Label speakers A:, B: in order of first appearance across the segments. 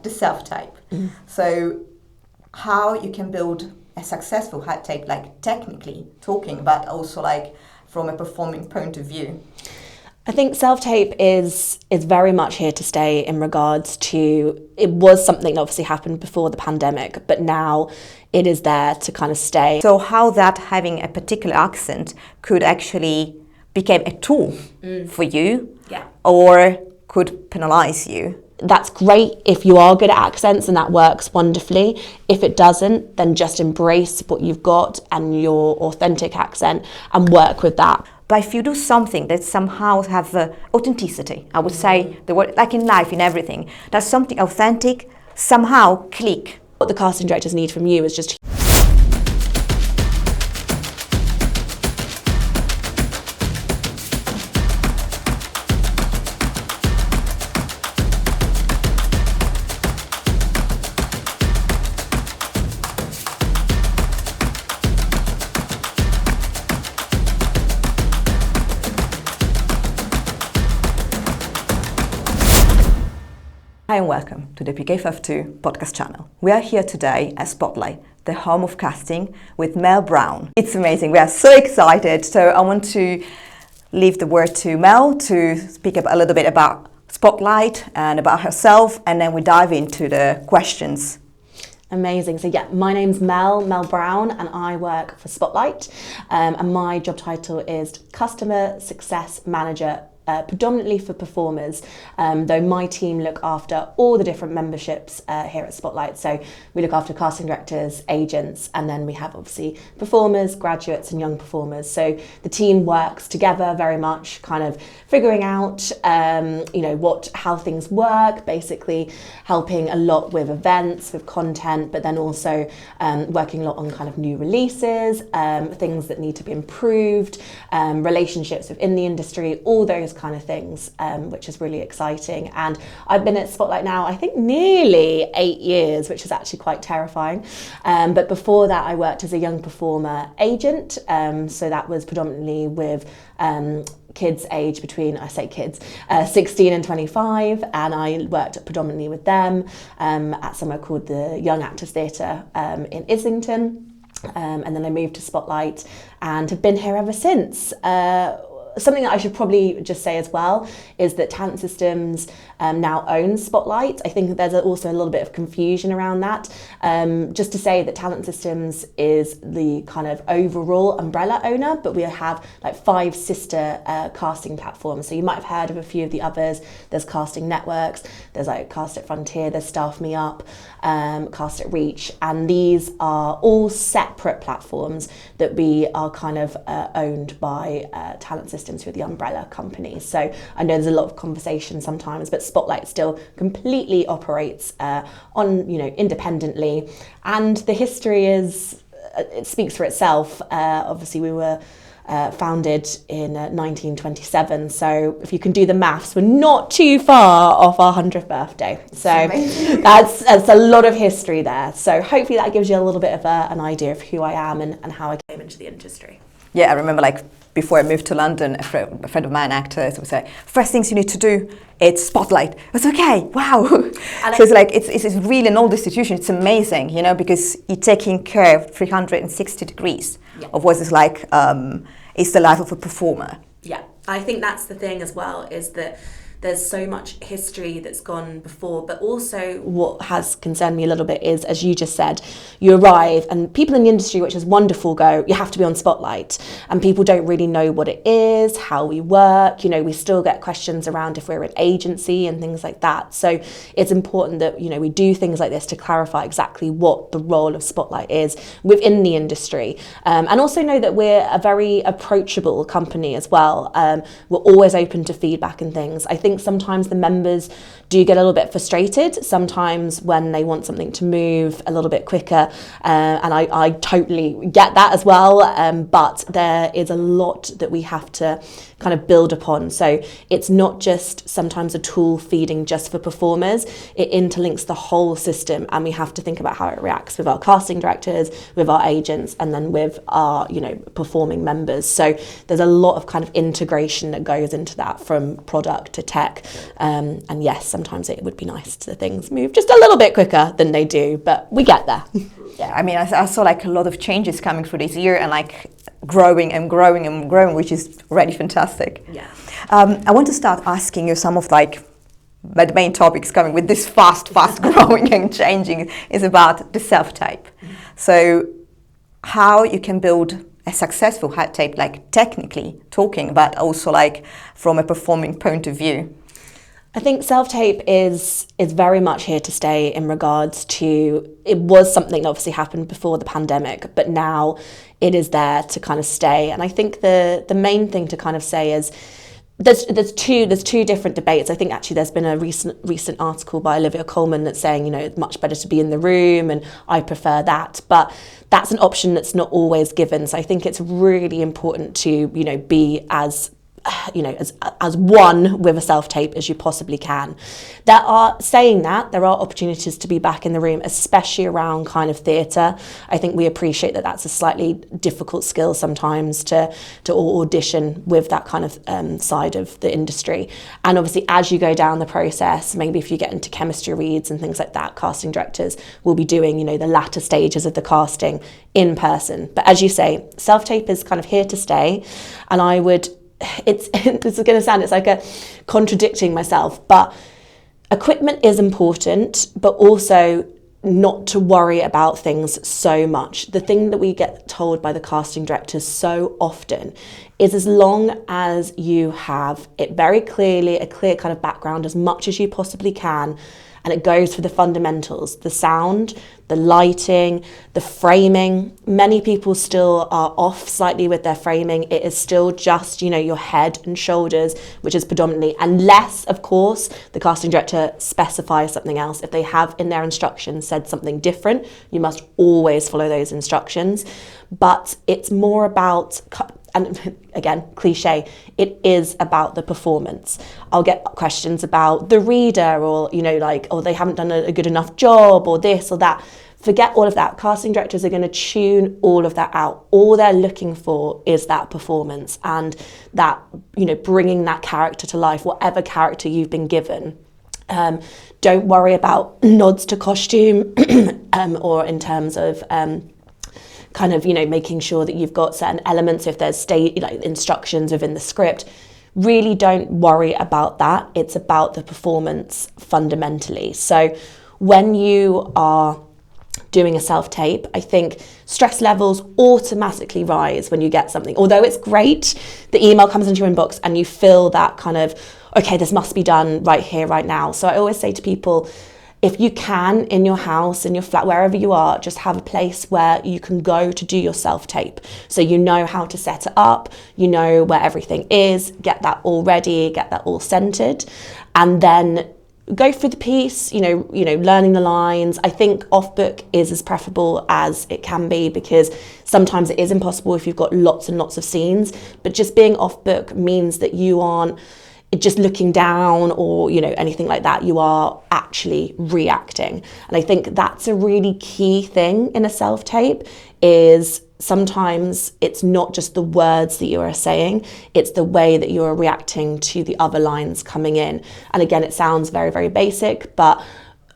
A: the self-tape. So how you can build a successful head tape, like technically talking, but also like from a performing point of view?
B: I think self-tape is very much here to stay in regards to, it was something that obviously happened before the pandemic, but now it is there to kind of stay.
A: So how that having a particular accent could actually become a tool for you, or could penalize you?
B: That's great if you are good at accents and that works wonderfully. If it doesn't, then just embrace what you've got and your authentic accent and work with that.
A: But if you do something that somehow have authenticity, I would say, the word, like in life, in everything, that's something authentic, somehow click.
B: What the casting directors need from you is just
A: Hi and welcome to the PK52 podcast channel. We are here today at Spotlight, the home of casting, with Mel Brown. It's amazing, we are so excited. So I want to leave the word to Mel to speak a little bit about Spotlight and about herself, and then we dive into the questions.
B: Amazing. So yeah, my name's Mel Brown, and I work for Spotlight, and my job title is Customer Success Manager, predominantly for performers, though my team look after all the different memberships here at Spotlight. So we look after casting directors, agents, and then we have obviously performers, graduates and young performers. So the team works together very much, kind of figuring out how things work, basically helping a lot with events, with content, but then also working a lot on kind of new releases, things that need to be improved, relationships within the industry, all those kind of things, which is really exciting. And I've been at Spotlight now, I think nearly 8 years, which is actually quite terrifying. But before that, I worked as a young performer agent. So that was predominantly with kids aged between, 16 and 25. And I worked predominantly with them at somewhere called the Young Actors Theatre in Islington. And then I moved to Spotlight and have been here ever since. Something that I should probably just say as well is that Talent Systems now owns Spotlight. I think that there's also a little bit of confusion around that. Just to say that Talent Systems is the kind of overall umbrella owner, but we have like 5 sister casting platforms. So you might have heard of a few of the others. There's Casting Networks, there's like Cast at Frontier, there's Staff Me Up, Cast at Reach, and these are all separate platforms that we are kind of owned by Talent Systems, who are the umbrella companies. So I know there's a lot of conversation sometimes, but Spotlight still completely operates independently, and the history it speaks for itself. Obviously we were founded in 1927, so if you can do the maths, we're not too far off our 100th birthday. So that's a lot of history there. So hopefully that gives you a little bit of an idea of who I am and how I came into the industry.
A: Yeah, I remember before I moved to London, a friend of mine, actor, would say, first things you need to do, it's Spotlight. I was okay, wow. And so it's really an old institution. It's amazing, because you're taking care of 360 degrees of what it's like, it's the life of a performer.
B: Yeah, I think that's the thing as well, is that there's so much history that's gone before, but also what has concerned me a little bit is, as you just said, you arrive and people in the industry, which is wonderful, go, you have to be on Spotlight, and people don't really know what it is, how we work. We still get questions around if we're an agency and things like that. So it's important that, we do things like this to clarify exactly what the role of Spotlight is within the industry. And also know that we're a very approachable company as well. We're always open to feedback and things. I think sometimes the members do get a little bit frustrated sometimes when they want something to move a little bit quicker, and I totally get that as well, but there is a lot that we have to kind of build upon. So it's not just sometimes a tool feeding just for performers, it interlinks the whole system, and we have to think about how it reacts with our casting directors, with our agents, and then with our performing members. So there's a lot of kind of integration that goes into that, from product to tech check. And yes, sometimes it would be nice to things move just a little bit quicker than they do, but we get there.
A: Yeah, I mean, I saw like a lot of changes coming through this year and like growing and growing and growing, which is already fantastic.
B: Yeah.
A: I want to start asking you some of like the main topics coming with this fast growing and changing is about the self-tape. So how you can build a successful tape, like technically talking, but also like from a performing point of view.
B: I think self-tape is very much here to stay in regards to, it was something that obviously happened before the pandemic, but now it is there to kind of stay. And I think the main thing to kind of say is there's two different debates. I think actually there's been a recent article by Olivia Colman that's saying, you know, it's much better to be in the room and I prefer that. But that's an option that's not always given. So I think it's really important to, you know, be as one with a self-tape as you possibly can. There are opportunities to be back in the room, especially around kind of theatre. I think we appreciate that that's a slightly difficult skill sometimes to audition with that kind of side of the industry. And obviously as you go down the process, maybe if you get into chemistry reads and things like that, casting directors will be doing, you know, the latter stages of the casting in person. But as you say, self-tape is kind of here to stay. And I would, this is going to sound, it's like a contradicting myself, but equipment is important, but also not to worry about things so much. The thing that we get told by the casting directors so often is as long as you have it very clearly, a clear kind of background as much as you possibly can, and it goes for the fundamentals, the sound, the lighting, the framing. Many people still are off slightly with their framing. It is still just, you know, your head and shoulders, which is predominantly, unless, of course, the casting director specifies something else. If they have in their instructions said something different, you must always follow those instructions. But it's more about, and again, cliche, it is about the performance. I'll get questions about the reader or, you know, like, oh, they haven't done a good enough job or this or that. Forget all of that. Casting directors are going to tune all of that out. All they're looking for is that performance and that, you know, bringing that character to life, whatever character you've been given. Don't worry about nods to costume or in terms of kind of, you know, making sure that you've got certain elements, if there's instructions within the script. Really don't worry about that. It's about the performance fundamentally. So when you are doing a self-tape, I think stress levels automatically rise when you get something. Although it's great, the email comes into your inbox and you feel that kind of, okay, this must be done right here, right now. So I always say to people, if you can, in your house, in your flat, wherever you are, just have a place where you can go to do your self-tape. So you know how to set it up, you know where everything is, get that all ready, get that all centered, and then go through the piece, you know, learning the lines. I think off book is as preferable as it can be, because sometimes it is impossible if you've got lots and lots of scenes, but just being off book means that you aren't just looking down or, you know, anything like that. You are actually reacting. And I think that's a really key thing in a self-tape, is sometimes it's not just the words that you are saying, it's the way that you are reacting to the other lines coming in. And again, it sounds very, very basic, but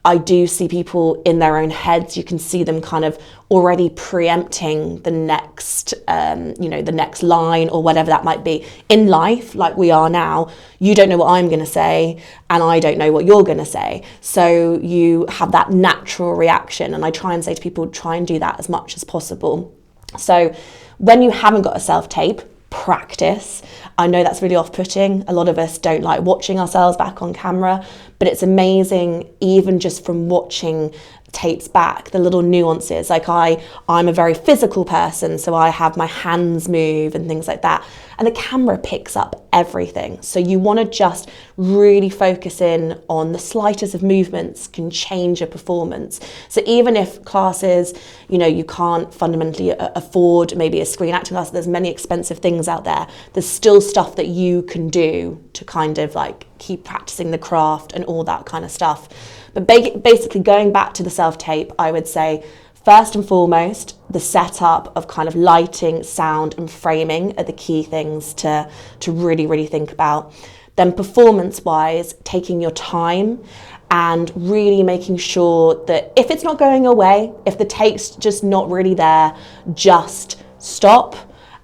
B: I do see people in their own heads. You can see them kind of already preempting the next, the next line or whatever that might be. In life, like we are now, you don't know what I'm going to say and I don't know what you're going to say. So you have that natural reaction. And I try and say to people, try and do that as much as possible. So when you haven't got a self-tape, practice. I know that's really off-putting. A lot of us don't like watching ourselves back on camera, but it's amazing even just from watching tapes back, the little nuances. Like I'm a very physical person, so I have my hands move and things like that. And the camera picks up everything. So you want to just really focus in on the slightest of movements can change a performance. So even if classes, you can't fundamentally afford maybe a screen acting class, there's many expensive things out there. There's still stuff that you can do to kind of like keep practicing the craft and all that kind of stuff. But basically going back to the self-tape, I would say, first and foremost, the setup of kind of lighting, sound and framing are the key things to really, really think about. then performance-wise, taking your time and really making sure that if it's not going away, if the take's just not really there, just stop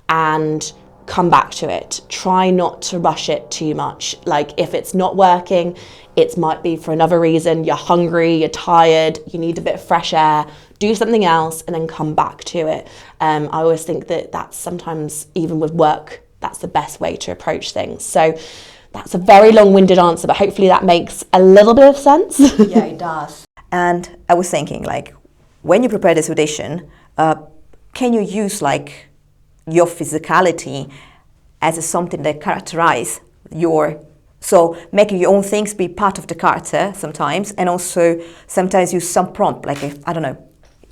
B: and come back to it. Try not to rush it too much. Like if it's not working, it might be for another reason. You're hungry, you're tired, you need a bit of fresh air, do something else and then come back to it. I always think that that's sometimes, even with work, that's the best way to approach things. So that's a very long-winded answer, but hopefully that makes a little bit of sense.
A: Yeah, it does. And I was thinking, like, when you prepare this audition, can you use like your physicality as something that characterize so making your own things be part of the character sometimes, and also sometimes use some prompt, like I don't know,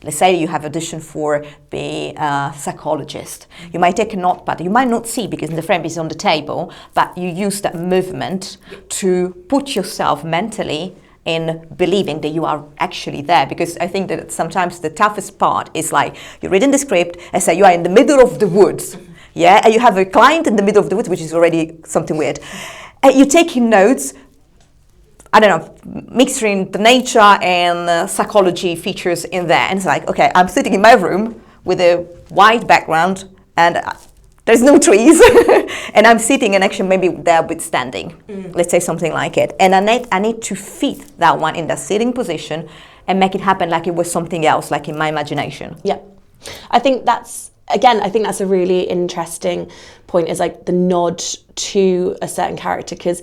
A: let's say you have audition for be a psychologist. You might take a notepad. You might not see because the frame is on the table, but you use that movement to put yourself mentally in believing that you are actually there. Because I think that sometimes the toughest part is like you're reading the script and say you are in the middle of the woods, yeah, and you have a client in the middle of the woods, which is already something weird. And you're taking notes. I don't know, mixing the nature and psychology features in there. And it's like, okay, I'm sitting in my room with a white background and there's no trees. And I'm sitting and actually maybe they're withstanding, let's say something like it. And I need to fit that one in the sitting position and make it happen like it was something else, like in my imagination.
B: Yeah, I think that's a really interesting point, is like the nod to a certain character, because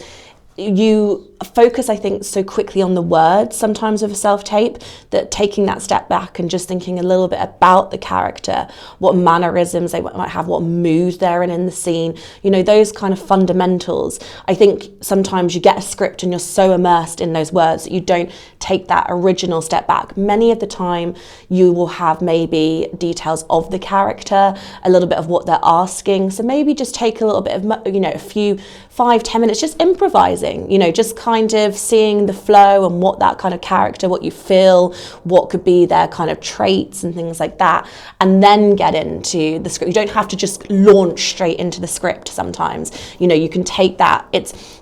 B: you focus, I think, so quickly on the words sometimes of a self-tape that taking that step back and just thinking a little bit about the character, what mannerisms they might have, what mood they're in the scene, you know, those kind of fundamentals. I think sometimes you get a script and you're so immersed in those words that you don't take that original step back. Many of the time you will have maybe details of the character, a little bit of what they're asking. So maybe just take a little bit of, you know, a few 5-10 minutes just improvising, you know, just kind of seeing the flow and what that kind of character, what you feel, what could be their kind of traits and things like that, and then get into the script. You don't have to just launch straight into the script sometimes. You know, you can take that.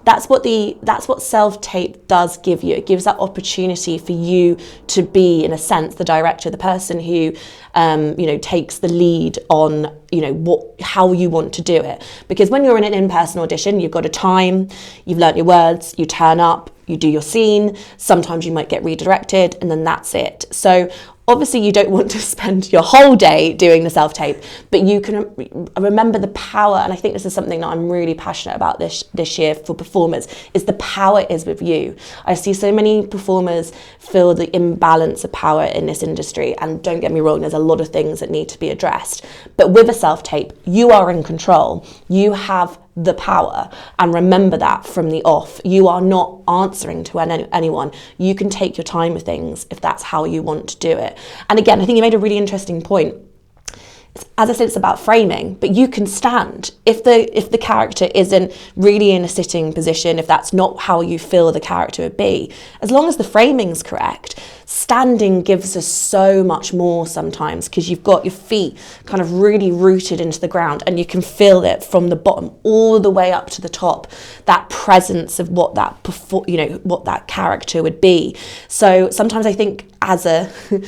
B: That's what self-tape does give you. It gives that opportunity for you to be, in a sense, the director, the person who you know, takes the lead on, you know, how you want to do it. Because when you're in an in-person audition, you've got a time, you've learnt your words, you turn up, you do your scene, sometimes you might get redirected, and then that's it. So obviously you don't want to spend your whole day doing the self-tape, but you can remember the power, and I think this is something that I'm really passionate about this year for performers, is the power is with you. I see so many performers feel the imbalance of power in this industry, and don't get me wrong, there's a lot of things that need to be addressed, but with a self-tape, you are in control. You have the power, and remember that from the off. You are not answering to anyone. You can take your time with things if that's how you want to do it. And again, I think you made a really interesting point. As I said, it's about framing, but you can stand. If the character isn't really in a sitting position, if that's not how you feel the character would be, as long as the framing's correct, standing gives us so much more sometimes, because you've got your feet kind of really rooted into the ground and you can feel it from the bottom all the way up to the top, that presence of what that character would be. So sometimes I think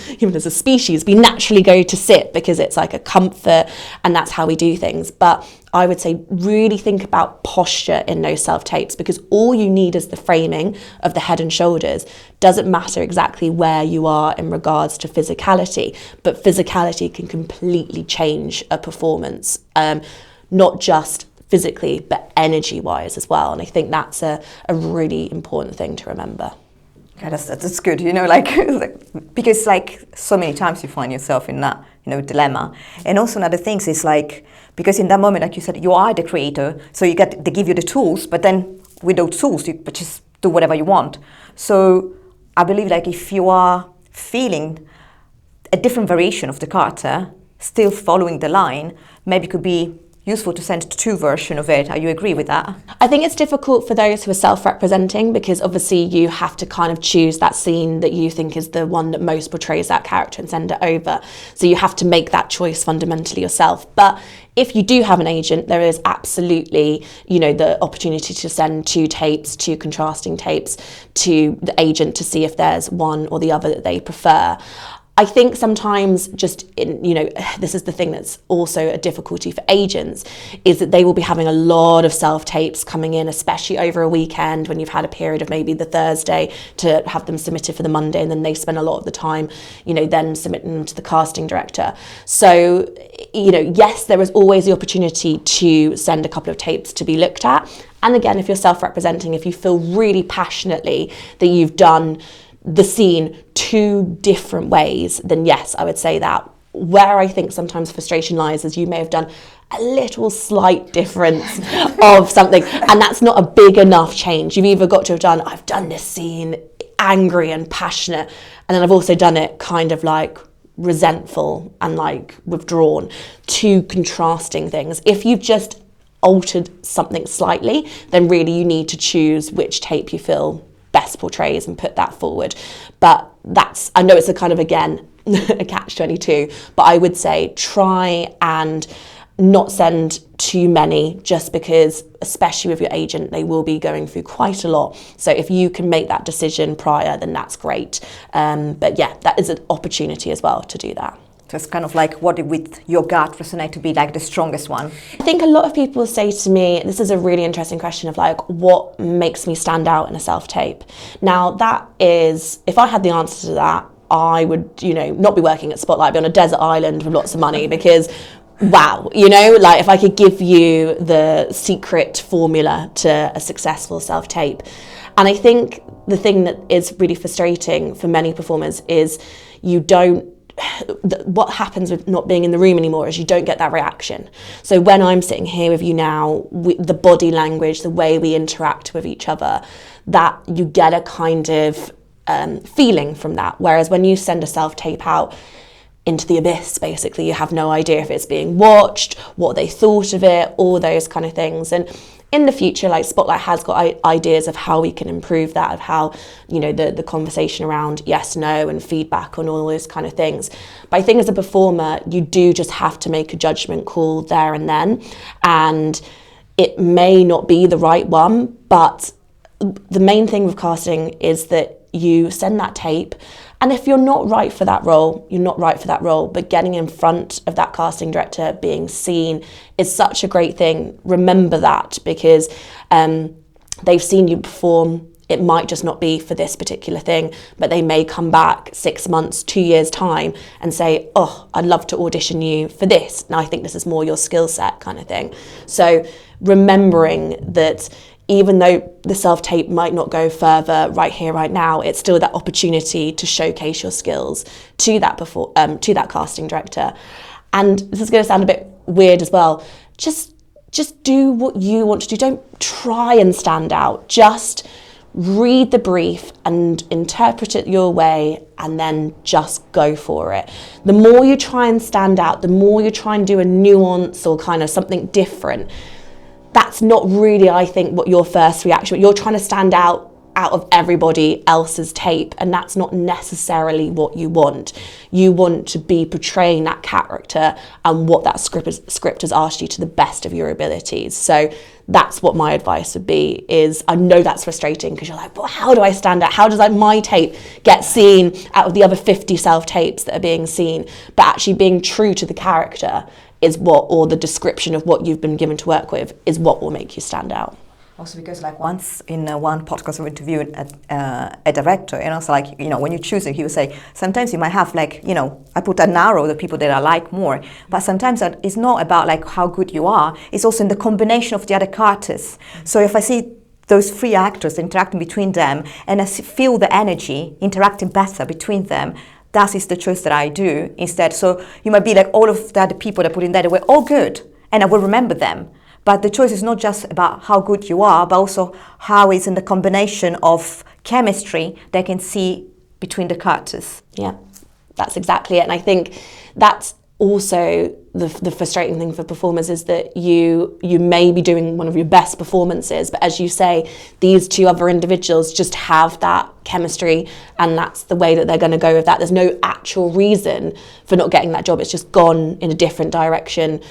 B: even as a species, we naturally go to sit because it's like a comfort and that's how we do things. But I would say really think about posture in those self-tapes, because all you need is the framing of the head and shoulders. Doesn't matter exactly where you are in regards to physicality, but physicality can completely change a performance, not just physically, but energy-wise as well. And I think that's a really important thing to remember.
A: Yeah, that's good, you know, like because like so many times you find yourself in that, you know, dilemma. And also another thing is like, because in that moment, like you said, you are the creator, so they give you the tools, but then with those tools, you just do whatever you want. So I believe like if you are feeling a different variation of the character, still following the line, maybe it could be useful to send two versions of it. Are you agree with that?
B: I think it's difficult for those who are self-representing, because obviously you have to kind of choose that scene that you think is the one that most portrays that character and send it over. So you have to make that choice fundamentally yourself. But if you do have an agent, there is absolutely, the opportunity to send two tapes, two contrasting tapes to the agent to see if there's one or the other that they prefer. I think sometimes this is the thing that's also a difficulty for agents, is that they will be having a lot of self-tapes coming in, especially over a weekend when you've had a period of maybe the Thursday to have them submitted for the Monday, and then they spend a lot of the time, then submitting them to the casting director. So, yes, there is always the opportunity to send a couple of tapes to be looked at. And again, if you're self-representing, if you feel really passionately that you've done the scene two different ways, then yes, I would say that. Where I think sometimes frustration lies is you may have done a little slight difference of something, and that's not a big enough change. You've either got to have done, I've done this scene angry and passionate, and then I've also done it kind of like resentful and like withdrawn. Two contrasting things. If you've just altered something slightly, then really you need to choose which tape you feel best portrays and put that forward. But I know it's a kind of, again, a catch-22, but I would say try and not send too many, just because, especially with your agent, they will be going through quite a lot. So if you can make that decision prior, then that's great. But yeah, that is an opportunity as well to do that.
A: So it's kind of like, what with your gut resonate to be like the strongest one?
B: I think a lot of people say to me, this is a really interesting question of like, what makes me stand out in a self-tape? Now that is, if I had the answer to that, I would, not be working at Spotlight, be on a desert island with lots of money, because wow, like if I could give you the secret formula to a successful self-tape. And I think the thing that is really frustrating for many performers is what happens with not being in the room anymore is you don't get that reaction. So when I'm sitting here with you now, the body language, the way we interact with each other, that you get a kind of feeling from that. Whereas when you send a self-tape out into the abyss, basically, you have no idea if it's being watched, what they thought of it, all those kind of things. And in the future, like Spotlight has got ideas of how we can improve that, of how, the conversation around yes, no, and feedback on all those kind of things. But I think as a performer, you do just have to make a judgment call there and then. And it may not be the right one, but the main thing with casting is that you send that tape, and if you're not right for that role, you're not right for that role. But getting in front of that casting director, being seen, is such a great thing. Remember that, because they've seen you perform. It might just not be for this particular thing, but they may come back 6 months, 2 years' time and say, oh, I'd love to audition you for this. Now I think this is more your skill set, kind of thing. So remembering that even though the self-tape might not go further right here, right now, it's still that opportunity to showcase your skills to that casting director. And this is going to sound a bit weird as well. Just do what you want to do. Don't try and stand out. Just read the brief and interpret it your way, and then just go for it. The more you try and stand out, the more you try and do a nuance or kind of something different, that's not really, I think, what your first reaction. You're trying to stand out of everybody else's tape, and that's not necessarily what you want. You want to be portraying that character and what that script has asked you to the best of your abilities. So that's what my advice would be. Is, I know that's frustrating because you're like, well, how do I stand out? How does my tape get seen out of the other 50 self-tapes that are being seen? But actually being true to the character is or the description of what you've been given to work with, is what will make you stand out.
A: Also because like once in one podcast we interviewed a director, and also like, when you choose it, he would say, sometimes you might have like, I put a narrow the people that I like more, but sometimes that it's not about like how good you are, it's also in the combination of the other characters. So if I see those three actors interacting between them, and I feel the energy interacting better between them, that is the choice that I do instead. So you might be like, all of the other people that put in there, they were all good, and I will remember them. But the choice is not just about how good you are, but also how it's in the combination of chemistry they can see between the characters.
B: Yeah, that's exactly it. And I think that's also the frustrating thing for performers is that you may be doing one of your best performances, but as you say, these two other individuals just have that chemistry, and that's the way that they're going to go with that. There's no actual reason for not getting that job. It's just gone in a different direction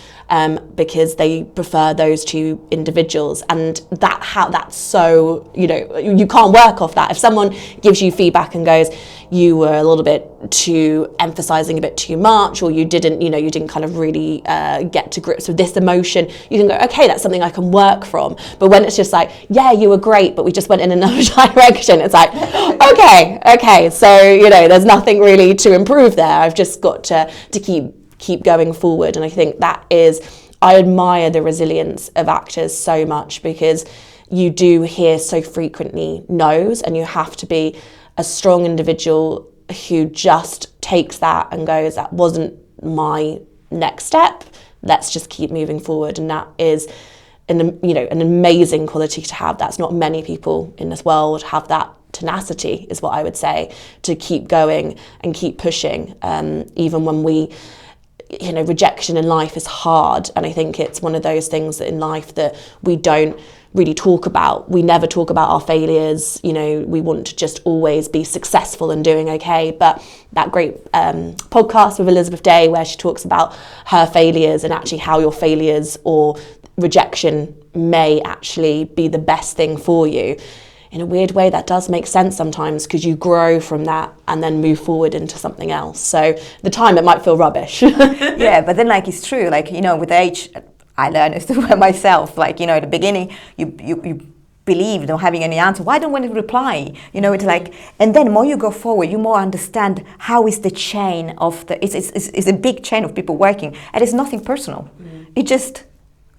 B: because they prefer those two individuals, and that's so, you can't work off that. If someone gives you feedback and goes, you were a little bit too emphasizing a bit too much, or you didn't kind of really get to grips with this emotion, you can go, okay, that's something I can work from. But when it's just like, yeah, you were great, but we just went in another direction, it's like, okay, so there's nothing really to improve there. I've just got to keep going forward. And I think I admire the resilience of actors so much, because you do hear so frequently no's, and you have to be a strong individual who just takes that and goes, that wasn't my next step, let's just keep moving forward. And that is an amazing quality to have. That's not many people in this world have that tenacity, is what I would say, to keep going and keep pushing, even when rejection in life is hard. And I think it's one of those things that in life that we don't really talk about. We never talk about our failures. We want to just always be successful and doing okay. But that great podcast with Elizabeth Day, where she talks about her failures and actually how your failures or rejection may actually be the best thing for you. In a weird way, that does make sense sometimes, because you grow from that and then move forward into something else. So at the time it might feel rubbish.
A: Yeah, but then it's true, with age, I learned this myself, at the beginning, you believe not having any answer. Why don't want to reply? It's like, and then more you go forward, you more understand how is the chain of it's a big chain of people working, and it's nothing personal. It just,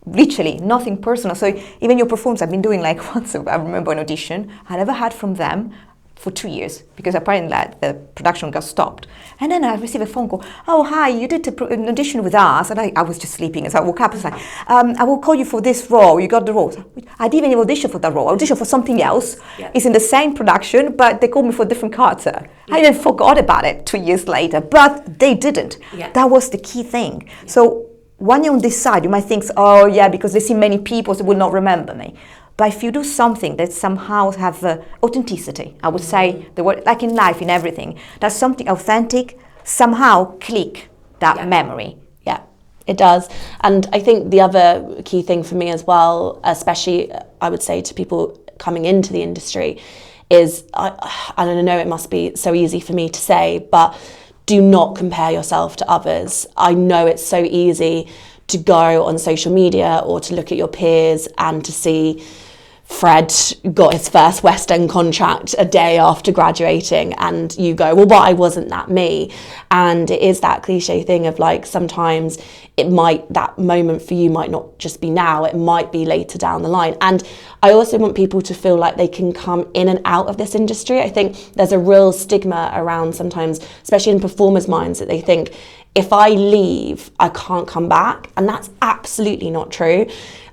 A: literally nothing personal. So even your performance, I've been doing once, I remember an audition, I never heard from them for 2 years, because apparently the production got stopped. And then I received a phone call, oh hi, you did an audition with us, and I was just sleeping, so I woke up and was like, I will call you for this role, you got the role. I didn't even audition for that role, I auditioned for something else. Yeah. It's in the same production, but they called me for a different character. Yeah. I then forgot about it 2 years later, but they didn't. Yeah. That was the key thing. Yeah. So when you're on this side, you might think, oh yeah, because they see many people, so they will not remember me. But if you do something that somehow have authenticity, I would say, the word, like in life, in everything, that's something authentic, somehow click that memory.
B: Yeah, it does. And I think the other key thing for me as well, especially I would say to people coming into the industry, is, I don't know, it must be so easy for me to say, but do not compare yourself to others. I know it's so easy to go on social media or to look at your peers and to see Fred got his first West End contract a day after graduating, and you go, well, why wasn't that me? And it is that cliche thing of sometimes that moment for you might not just be now, it might be later down the line. And I also want people to feel like they can come in and out of this industry. I think there's a real stigma around sometimes, especially in performers' minds, that they think, if I leave, I can't come back. And that's absolutely not true.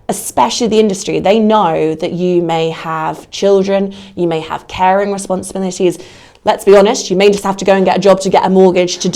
B: Especially the industry, they know that you may have children, you may have caring responsibilities. Let's be honest, you may just have to go and get a job to get a mortgage to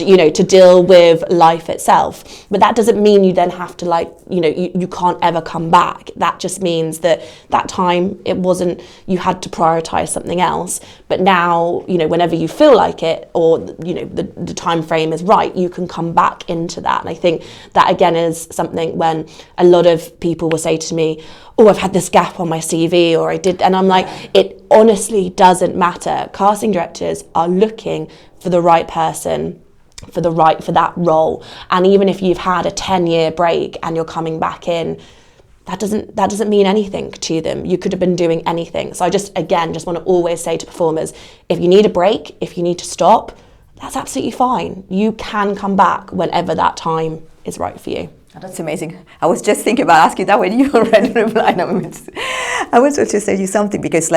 B: deal with life itself. But that doesn't mean you then have to you can't ever come back. That just means that time, it wasn't, you had to prioritize something else. But now, whenever you feel like it, or, the time frame is right, you can come back into that. And I think that again is something when a lot of people will say to me, oh, I've had this gap on my CV, or I did, and I'm like, it honestly doesn't matter. Casting directors are looking for the right person for that role. And even if you've had a 10-year break and you're coming back in, that doesn't mean anything to them. You could have been doing anything. So I just want to always say to performers, if you need a break, if you need to stop, that's absolutely fine. You can come back whenever that time is right for you.
A: Oh, that's amazing. I was just thinking about asking that when you already replied. I was going to say you something, because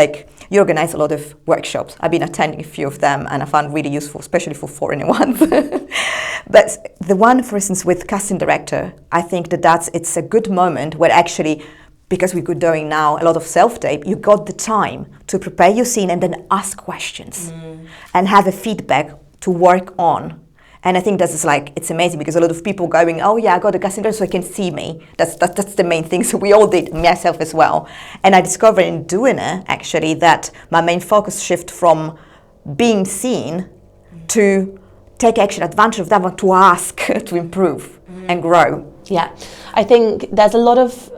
A: you organize a lot of workshops. I've been attending a few of them, and I found really useful, especially for foreigner ones. But the one, for instance, with casting director, I think it's a good moment where actually, because we're doing now a lot of self-tape, you got the time to prepare your scene and then ask questions and have a feedback to work on. And I think that's like, it's amazing because a lot of people going, oh yeah, I got a casting director so they can see me. That's the main thing. So we all did, myself as well. And I discovered in doing it, actually, that my main focus shift from being seen to take action, advantage of that one, to ask, to improve and grow.
B: Yeah, I think there's a lot of,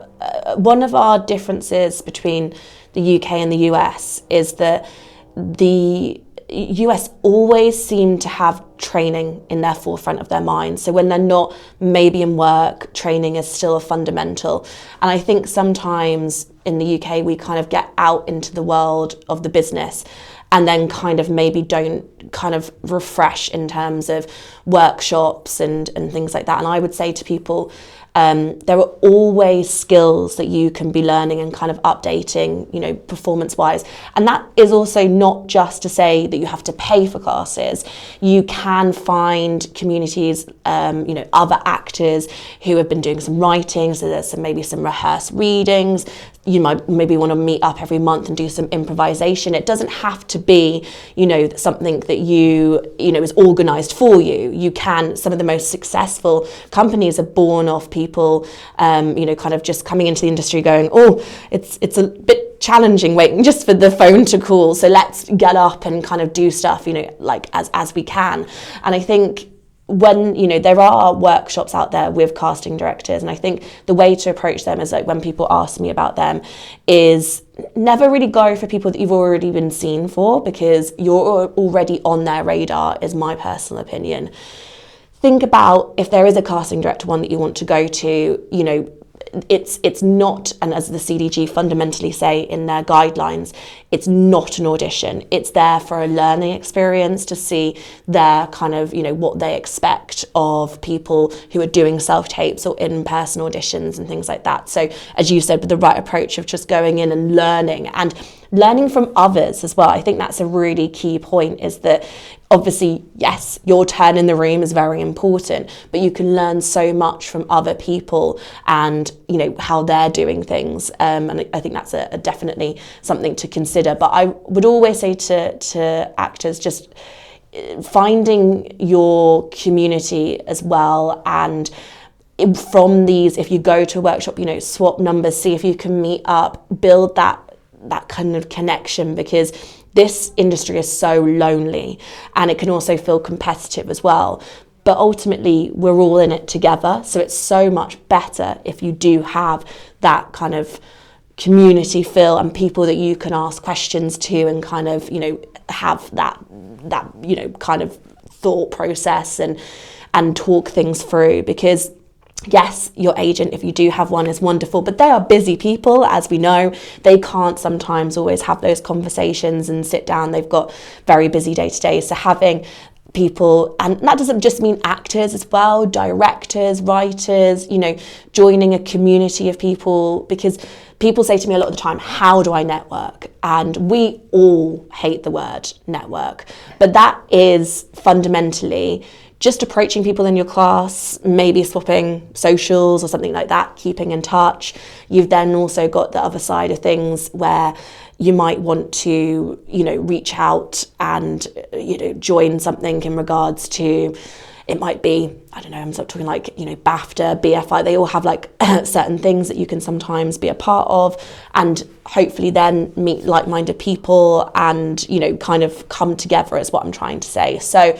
B: one of our differences between the UK and the US is that the US always seem to have training in their forefront of their minds. So when they're not maybe in work, training is still a fundamental. And I think sometimes in the UK, we kind of get out into the world of the business and then kind of maybe don't kind of refresh in terms of workshops and things like that. And I would say to people, there are always skills that you can be learning and kind of updating, you know, performance-wise. And that is also not just to say that you have to pay for classes. You can find communities, you know, other actors who have been doing some writing, so there's maybe some rehearsed readings. You might maybe want to meet up every month and do some improvisation. It doesn't have to be, you know, something that you know, is organised for you. You can, some of the most successful companies are born of people, you know, kind of just coming into the industry going, oh, it's a bit challenging waiting just for the phone to call. So let's get up and kind of do stuff, you know, like as we can. And I think when, you know, there are workshops out there with casting directors, and I think the way to approach them is like when people ask me about them is never really go for people that you've already been seen for, because you're already on their radar, is my personal opinion. Think about if there is a casting director one that you want to go to, you know, it's not, and as the CDG fundamentally say in their guidelines, it's not an audition. It's there for a learning experience to see their kind of, you know, what they expect of people who are doing self-tapes or in-person auditions and things like that. So as you said, with the right approach of just going in and learning from others as well. I think that's a really key point, is that obviously, yes, your turn in the room is very important, but you can learn so much from other people and, you know, how they're doing things. And I think that's a definitely something to consider. But I would always say to actors, just finding your community as well. And from these, if you go to a workshop, you know, swap numbers, see if you can meet up, build that kind of connection, because this industry is so lonely and it can also feel competitive as well. But ultimately, we're all in it together. So it's so much better if you do have that kind of community feel and people that you can ask questions to and kind of, you know, have that you know, kind of thought process and talk things through. Because yes, your agent, if you do have one, is wonderful, but they are busy people, as we know. They can't sometimes always have those conversations and sit down. They've got very busy day-to-day. So having people, and that doesn't just mean actors as well, directors, writers, you know, joining a community of people, because people say to me a lot of the time, how do I network? And we all hate the word network, but that is fundamentally just approaching people in your class, maybe swapping socials or something like that, keeping in touch. You've then also got the other side of things where you might want to, you know, reach out and, you know, join something in regards to, it might be, I don't know, I'm sort of talking like, you know, BAFTA, BFI, they all have like certain things that you can sometimes be a part of, and hopefully then meet like-minded people and, you know, kind of come together, is what I'm trying to say. So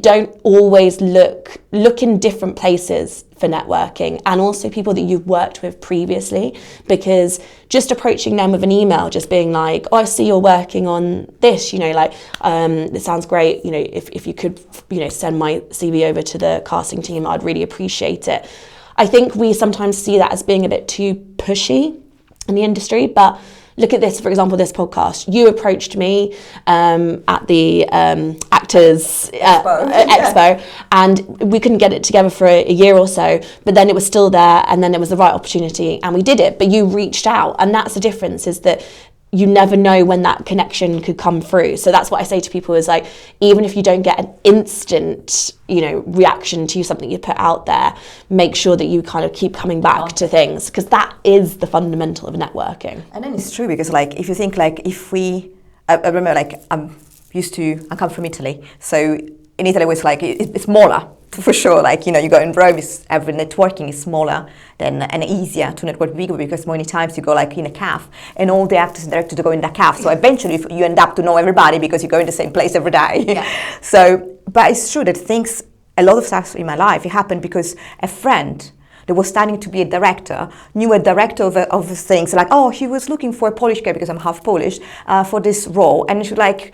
B: don't always look in different places for networking, and also people that you've worked with previously, because just approaching them with an email, just being like, oh, I see you're working on this, you know, like, this sounds great, you know, if you could, you know, send my CV over to the casting team, I'd really appreciate it. I think we sometimes see that as being a bit too pushy in the industry, but look at this, for example, this podcast. You approached me at the Actors Expo, and we couldn't get it together for a year or so, but then it was still there, and then it was the right opportunity, and we did it. But you reached out, and that's the difference, is that you never know when that connection could come through. So that's what I say to people, is like, even if you don't get an instant, you know, reaction to something you put out there, make sure that you kind of keep coming back to things, because that is the fundamental of networking.
A: And then it's true, because like, if you think like, if we, I remember like, I come from Italy, so in Italy it's like it's smaller for sure. Like, you know, you go in Rome, every networking is smaller than and easier to network bigger, because many times you go like in a cafe and all the actors and directors go in that cafe. So eventually you end up to know everybody because you go in the same place every day.
B: Yeah.
A: So, but it's true that things, a lot of stuff in my life, it happened because a friend that was studying to be a director knew a director of things, like, oh, he was looking for a Polish guy because I'm half Polish for this role, and she's like,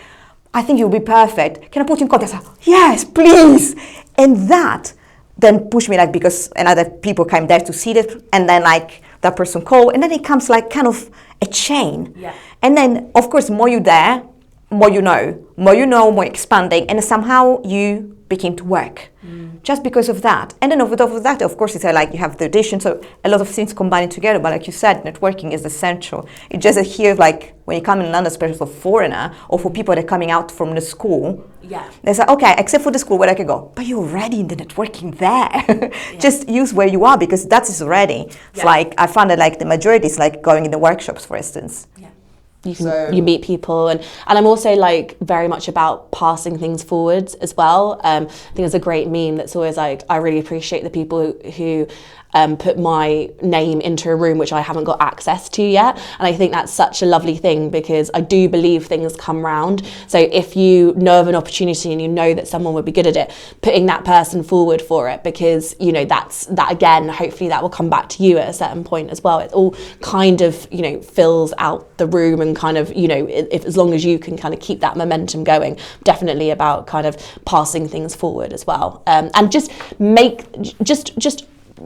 A: I think you'll be perfect. Can I put you in contact? I said, yes, please. And that then pushed me, like, because another people came there to see it, and then like that person called, and then it comes like kind of a chain.
B: Yeah.
A: And then of course more you're there, more you know, more expanding, and somehow you begin to work just because of that. And then over top of that, of course, it's like you have the audition, so a lot of things combining together. But like you said, networking is essential. It just here, like when you come in London, especially for foreigner or for people that are coming out from the school,
B: yeah,
A: they say, okay, except for the school where I can go, but you're already in the networking there. Just use where you are, because that is already. It's like I found that like the majority is like going in the workshops, for instance.
B: Yeah. You meet people, and I'm also like very much about passing things forwards as well. I think there's a great meme that's always like, I really appreciate the people who put my name into a room which I haven't got access to yet. And I think that's such a lovely thing, because I do believe things come round. So if you know of an opportunity and you know that someone would be good at it, putting that person forward for it, because, you know, that again, hopefully that will come back to you at a certain point as well. It all kind of, you know, fills out the room, and kind of, you know, if as long as you can kind of keep that momentum going, definitely about kind of passing things forward as well. And just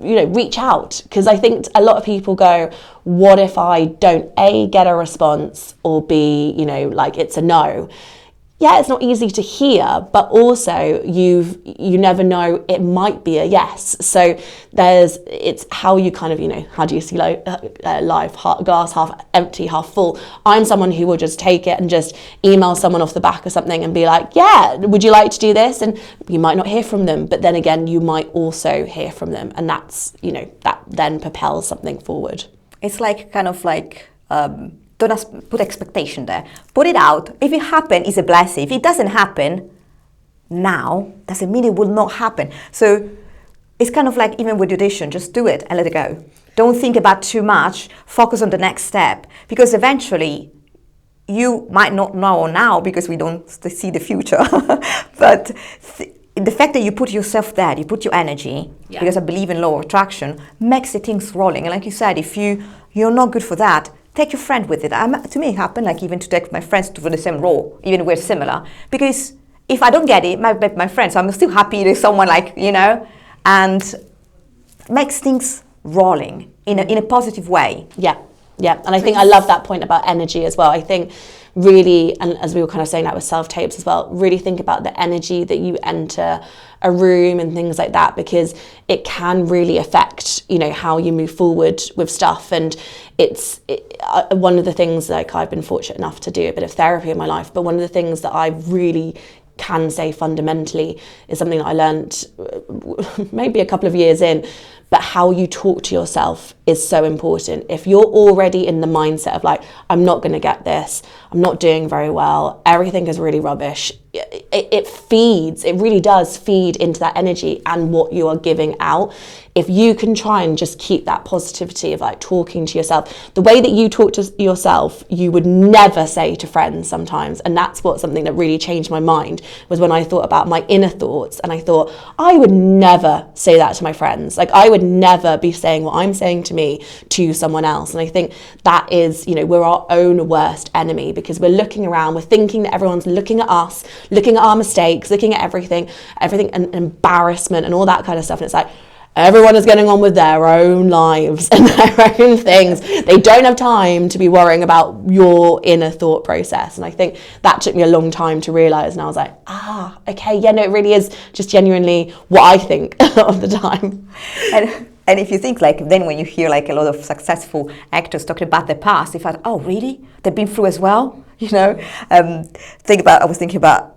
B: you know, reach out, because I think a lot of people go, what if I don't A, get a response, or B, you know, like it's a no. Yeah, it's not easy to hear, but also you never know, it might be a yes. So it's how you kind of, you know, how do you see life, glass half empty, half full. I'm someone who will just take it and just email someone off the back of something and be like, yeah, would you like to do this? And you might not hear from them, but then again, you might also hear from them, and that's, you know, that then propels something forward.
A: It's like kind of like, don't put expectation there. Put it out. If it happens, it's a blessing. If it doesn't happen now, doesn't mean it will not happen. So it's kind of like even with audition, just do it and let it go. Don't think about too much. Focus on the next step, because eventually you might not know now because we don't see the future. But the fact that you put yourself there, you put your energy, because I believe in law of attraction, makes the things rolling. And like you said, if you're not good for that, take your friend with it. To me, it happened like even to take my friends for the same role, even if we're similar. Because if I don't get it, my friends, so I'm still happy there's someone like, you know, and makes things rolling in a positive way.
B: Yeah. And I think I love that point about energy as well. I think really, and as we were kind of saying that with self-tapes as well, really think about the energy that you enter a room and things like that, because it can really affect, you know, how you move forward with stuff. And it's one of the things, like, I've been fortunate enough to do a bit of therapy in my life, but one of the things that I really can say fundamentally is something that I learned maybe a couple of years in, but how you talk to yourself is so important. If you're already in the mindset of like, I'm not going to get this, I'm not doing very well, everything is really rubbish, it really does feed into that energy and what you are giving out. If you can try and just keep that positivity of like talking to yourself, the way that you talk to yourself, you would never say to friends sometimes. And that's something that really changed my mind, was when I thought about my inner thoughts, and I thought, I would never say that to my friends. Like, I would never be saying what I'm saying to me to someone else. And I think that is, you know, we're our own worst enemy, because we're looking around, we're thinking that everyone's looking at us, looking at our mistakes, looking at everything and embarrassment and all that kind of stuff. And it's like, everyone is getting on with their own lives and their own things. They don't have time to be worrying about your inner thought process. And I think that took me a long time to realise. And I was like, okay, yeah, no, it really is just genuinely what I think a lot of the time.
A: And if you think, like, then when you hear like a lot of successful actors talking about their past, you thought, oh, really? They've been through as well? You know? I was thinking about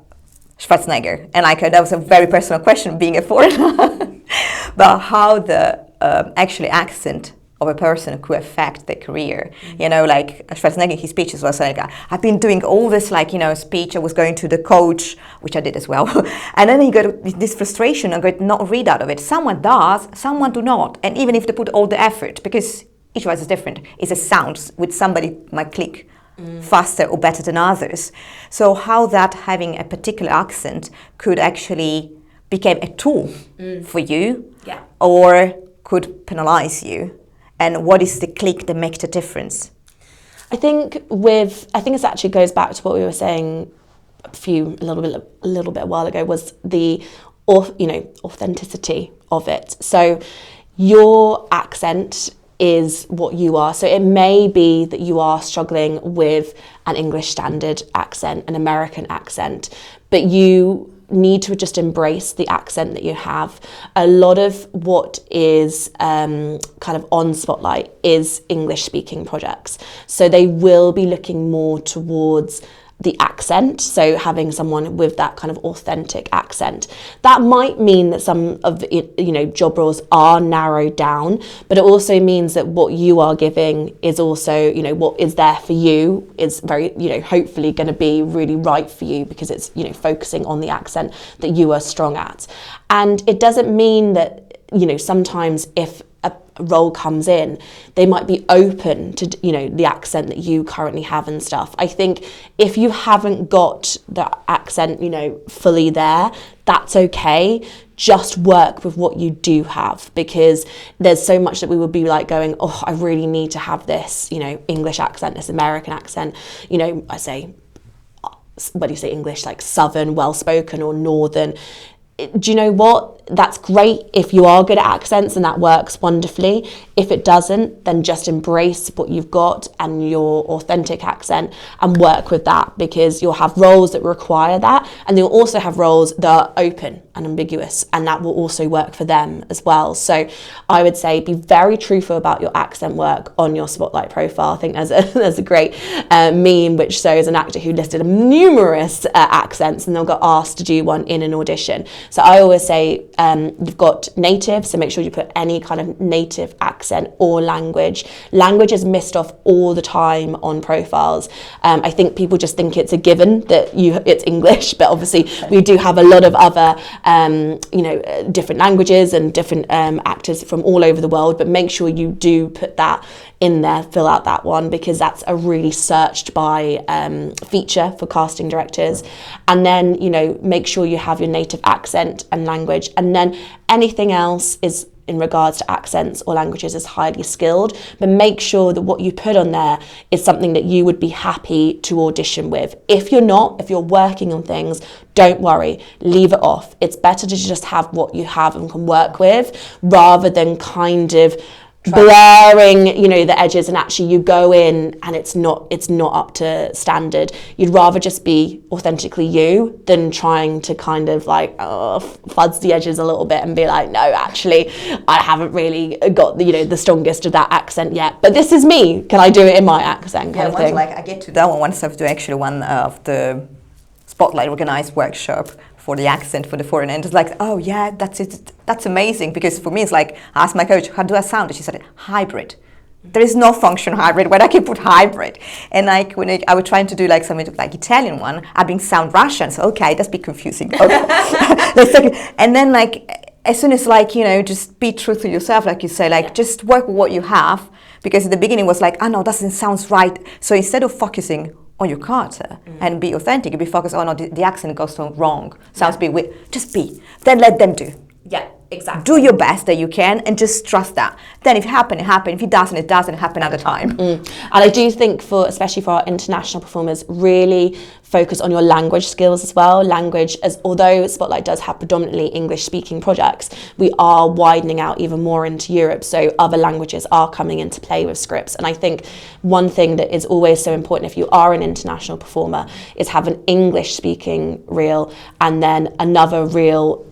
A: Schwarzenegger, and like that was a very personal question, being a foreigner, but how the actually accent of a person could affect their career. You know, like Schwarzenegger in his speeches was like, I've been doing all this, like, you know, speech. I was going to the coach, which I did as well. And then he got this frustration and got not read out of it. Someone does, someone do not. And even if they put all the effort, because each of us is different, it's a sound which somebody might click faster or better than others. So how that having a particular accent could actually become a tool for you, or could penalize you, and what is the click that makes the difference?
B: I think it actually goes back to what we were saying a little bit a while ago, was the authenticity of it. So your accent is what you are. So it may be that you are struggling with an English standard accent, an American accent, but you need to just embrace the accent that you have. A lot of what is kind of on Spotlight is English speaking projects. So they will be looking more towards the accent, so having someone with that kind of authentic accent. That might mean that some of the job roles are narrowed down, but it also means that what you are giving is also, what is there for you is very, hopefully going to be really right for you, because it's, focusing on the accent that you are strong at. And it doesn't mean that, sometimes if a role comes in, they might be open to the accent that you currently have and stuff. I think if you haven't got the accent fully there, that's okay. Just work with what you do have, because there's so much that we would be like going, oh, I really need to have this English accent, this American accent. I say, when you say English, like Southern, well spoken, or Northern. Do you know what? That's great if you are good at accents, and that works wonderfully. If it doesn't, then just embrace what you've got and your authentic accent and work with that, because you'll have roles that require that, and you'll also have roles that are open and ambiguous, and that will also work for them as well. So I would say be very truthful about your accent work on your Spotlight profile. I think there's a great meme which shows an actor who listed numerous accents, and they'll get asked to do one in an audition. So I always say you've got native, so make sure you put any kind of native accent or language. Language is missed off all the time on profiles. I think people just think it's a given that it's English, but obviously we do have a lot of other different languages and different actors from all over the world, but make sure you do put that in there, fill out that one, because that's a really searched by feature for casting directors. And then make sure you have your native accent and language, and then anything else is in regards to accents or languages is highly skilled, but make sure that what you put on there is something that you would be happy to audition with. If you're working on things, don't worry, leave it off. It's better to just have what you have and can work with, rather than kind of blurring the edges, and actually you go in and it's not up to standard. You'd rather just be authentically you than trying to kind of like fudge the edges a little bit and be like, no, actually I haven't really got the strongest of that accent yet, but this is me, can I do it in my accent kind of thing.
A: I get to that one once. I have to actually one of the Spotlight organized workshop for the accent for the foreign, and it's like, oh yeah, that's it, that's amazing, because for me it's like, I asked my coach, how do I sound? And she said, hybrid. There is no function hybrid, where I can put hybrid. And like when I was trying to do like something like Italian one, I being sound Russian, so okay, that's a bit confusing. Okay. And then like as soon as like just be true to yourself, like you say, like just work with what you have, because at the beginning was like, oh no, doesn't sound right. So instead of focusing on your character and be authentic, you be focused on the accent goes so wrong, sounds a bit weird. Just be. Then let them do.
B: Yeah, exactly.
A: Do your best that you can, and just trust that. Then if it happens, it happens. If it doesn't happen at the time.
B: And I do think especially for our international performers, really focus on your language skills as well. Language, although Spotlight does have predominantly English speaking projects, we are widening out even more into Europe, so other languages are coming into play with scripts. And I think one thing that is always so important if you are an international performer is have an English speaking reel, and then another reel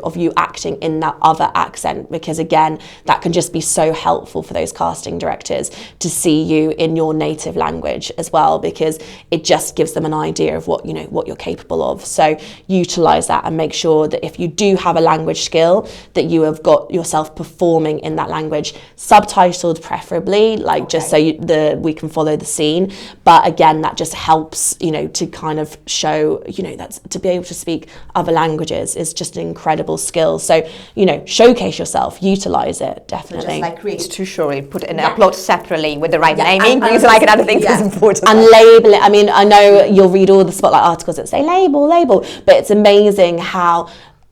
B: of you acting in that other accent, because again, that can just be so helpful for those casting directors to see you in your native language as well, because it just gives them an idea of what you're capable of. So utilize that and make sure that if you do have a language skill, that you have got yourself performing in that language, subtitled preferably, like just so we can follow the scene. But again, that just helps, to kind of show, that's to be able to speak other languages is just an incredible skill. So, showcase yourself, utilize it, definitely.
A: So just like create to show it, put it and upload separately with the right naming, because another thing that's important.
B: And label it. I mean, I know you'll read all the Spotlight articles that say label, but it's amazing how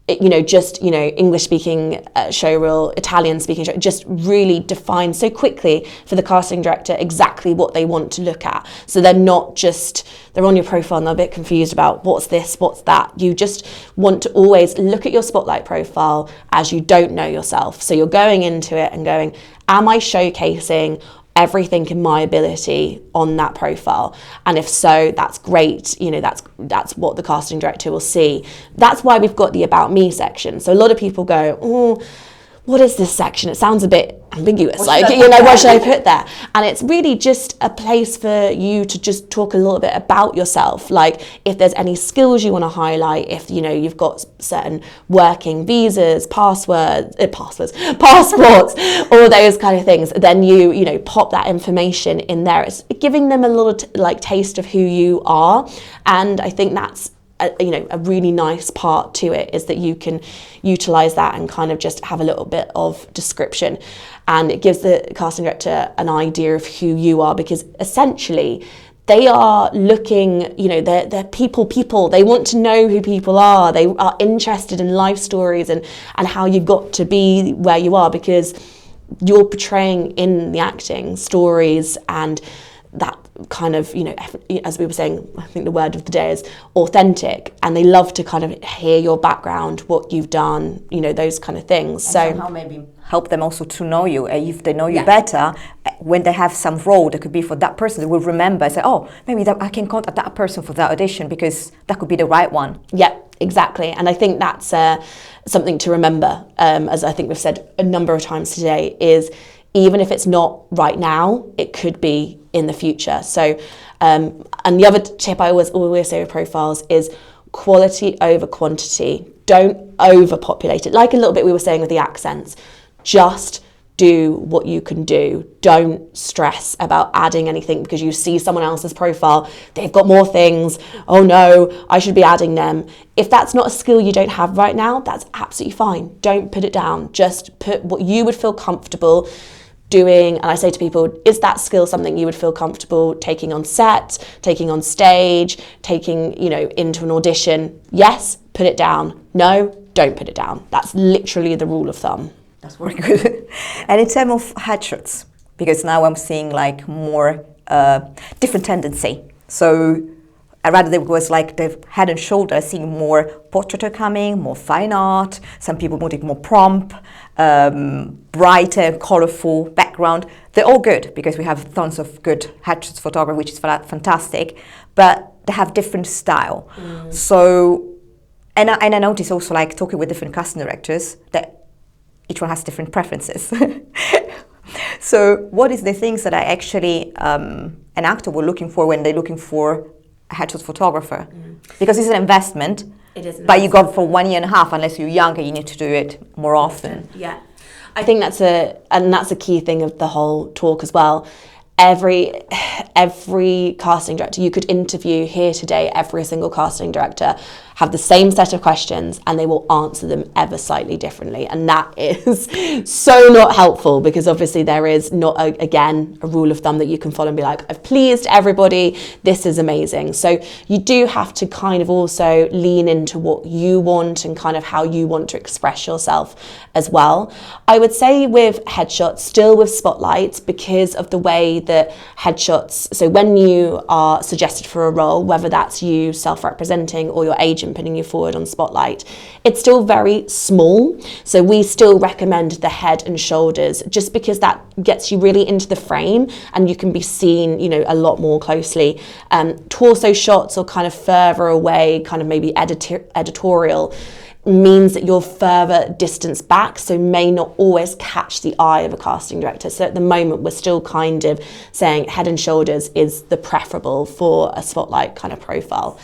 B: English speaking showreel, Italian speaking show, just really define so quickly for the casting director exactly what they want to look at. So they're on your profile and they're a bit confused about what's this, what's that. You just want to always look at your Spotlight profile as you don't know yourself. So you're going into it and going, am I showcasing everything in my ability on that profile? And if so, that's great. That's what the casting director will see. That's why we've got the About Me section. So a lot of people go, oh, what is this section? It sounds a bit ambiguous. What should I put there? And it's really just a place for you to just talk a little bit about yourself. Like if there's any skills you want to highlight, if you've got certain working visas, passports, all those kind of things, then you pop that information in there. It's giving them a little taste of who you are. And I think that's a really nice part to it, is that you can utilize that and kind of just have a little bit of description, and it gives the casting director an idea of who you are, because essentially they are looking, they're people. They want to know who people are. They are interested in life stories and how you got to be where you are, because you're portraying in the acting stories, and that kind of, as we were saying, I think the word of the day is authentic, and they love to kind of hear your background, what you've done, those kind of things.
A: And so somehow maybe help them also to know you. If they know you better, when they have some role that could be for that person, they will remember and say, oh, maybe I can contact that person for that audition, because that could be the right one.
B: Yeah, exactly. And I think that's something to remember, as I think we've said a number of times today, is even if it's not right now, it could be in the future. So, and the other tip I always say with profiles is quality over quantity. Don't overpopulate it. Like a little bit we were saying with the accents, just do what you can do. Don't stress about adding anything because you see someone else's profile, they've got more things. Oh no, I should be adding them. If that's not a skill you don't have right now, that's absolutely fine. Don't put it down. Just put what you would feel comfortable doing. And I say to people, is that skill something you would feel comfortable taking on set, taking on stage, taking, into an audition? Yes, put it down. No, don't put it down. That's literally the rule of thumb.
A: That's very good. And in terms of headshots, because now I'm seeing more different tendency. So rather than it was the head and shoulders, seeing more portraiture coming, more fine art. Some people wanting more prompt, brighter, colorful background. They're all good because we have tons of good headshots photography, which is fantastic. But they have different style. So, and I notice also talking with different casting directors that each one has different preferences. So what is the things that I actually an actor will looking for when they're looking for a headshot photographer? Because it's an investment.
B: It is.
A: But you got for 1.5 years, unless you're younger, you need to do it more often.
B: Yeah. I think that's a key thing of the whole talk as well. Every casting director you could interview here today, every single casting director have the same set of questions and they will answer them ever slightly differently, and that is so not helpful, because obviously there is not a rule of thumb that you can follow and be like, I've pleased everybody, this is amazing. So you do have to kind of also lean into what you want and kind of how you want to express yourself as well. I would say with headshots, still with Spotlight, because of the way that headshots, so when you are suggested for a role, whether that's you self-representing or your agent putting you forward on Spotlight, it's still very small. So we still recommend the head and shoulders, just because that gets you really into the frame and you can be seen, a lot more closely. Torso shots or kind of further away, kind of maybe editorial, means that you're further distance back, so may not always catch the eye of a casting director. So at the moment, we're still kind of saying Head and Shoulders is the preferable for a spotlight kind of profile.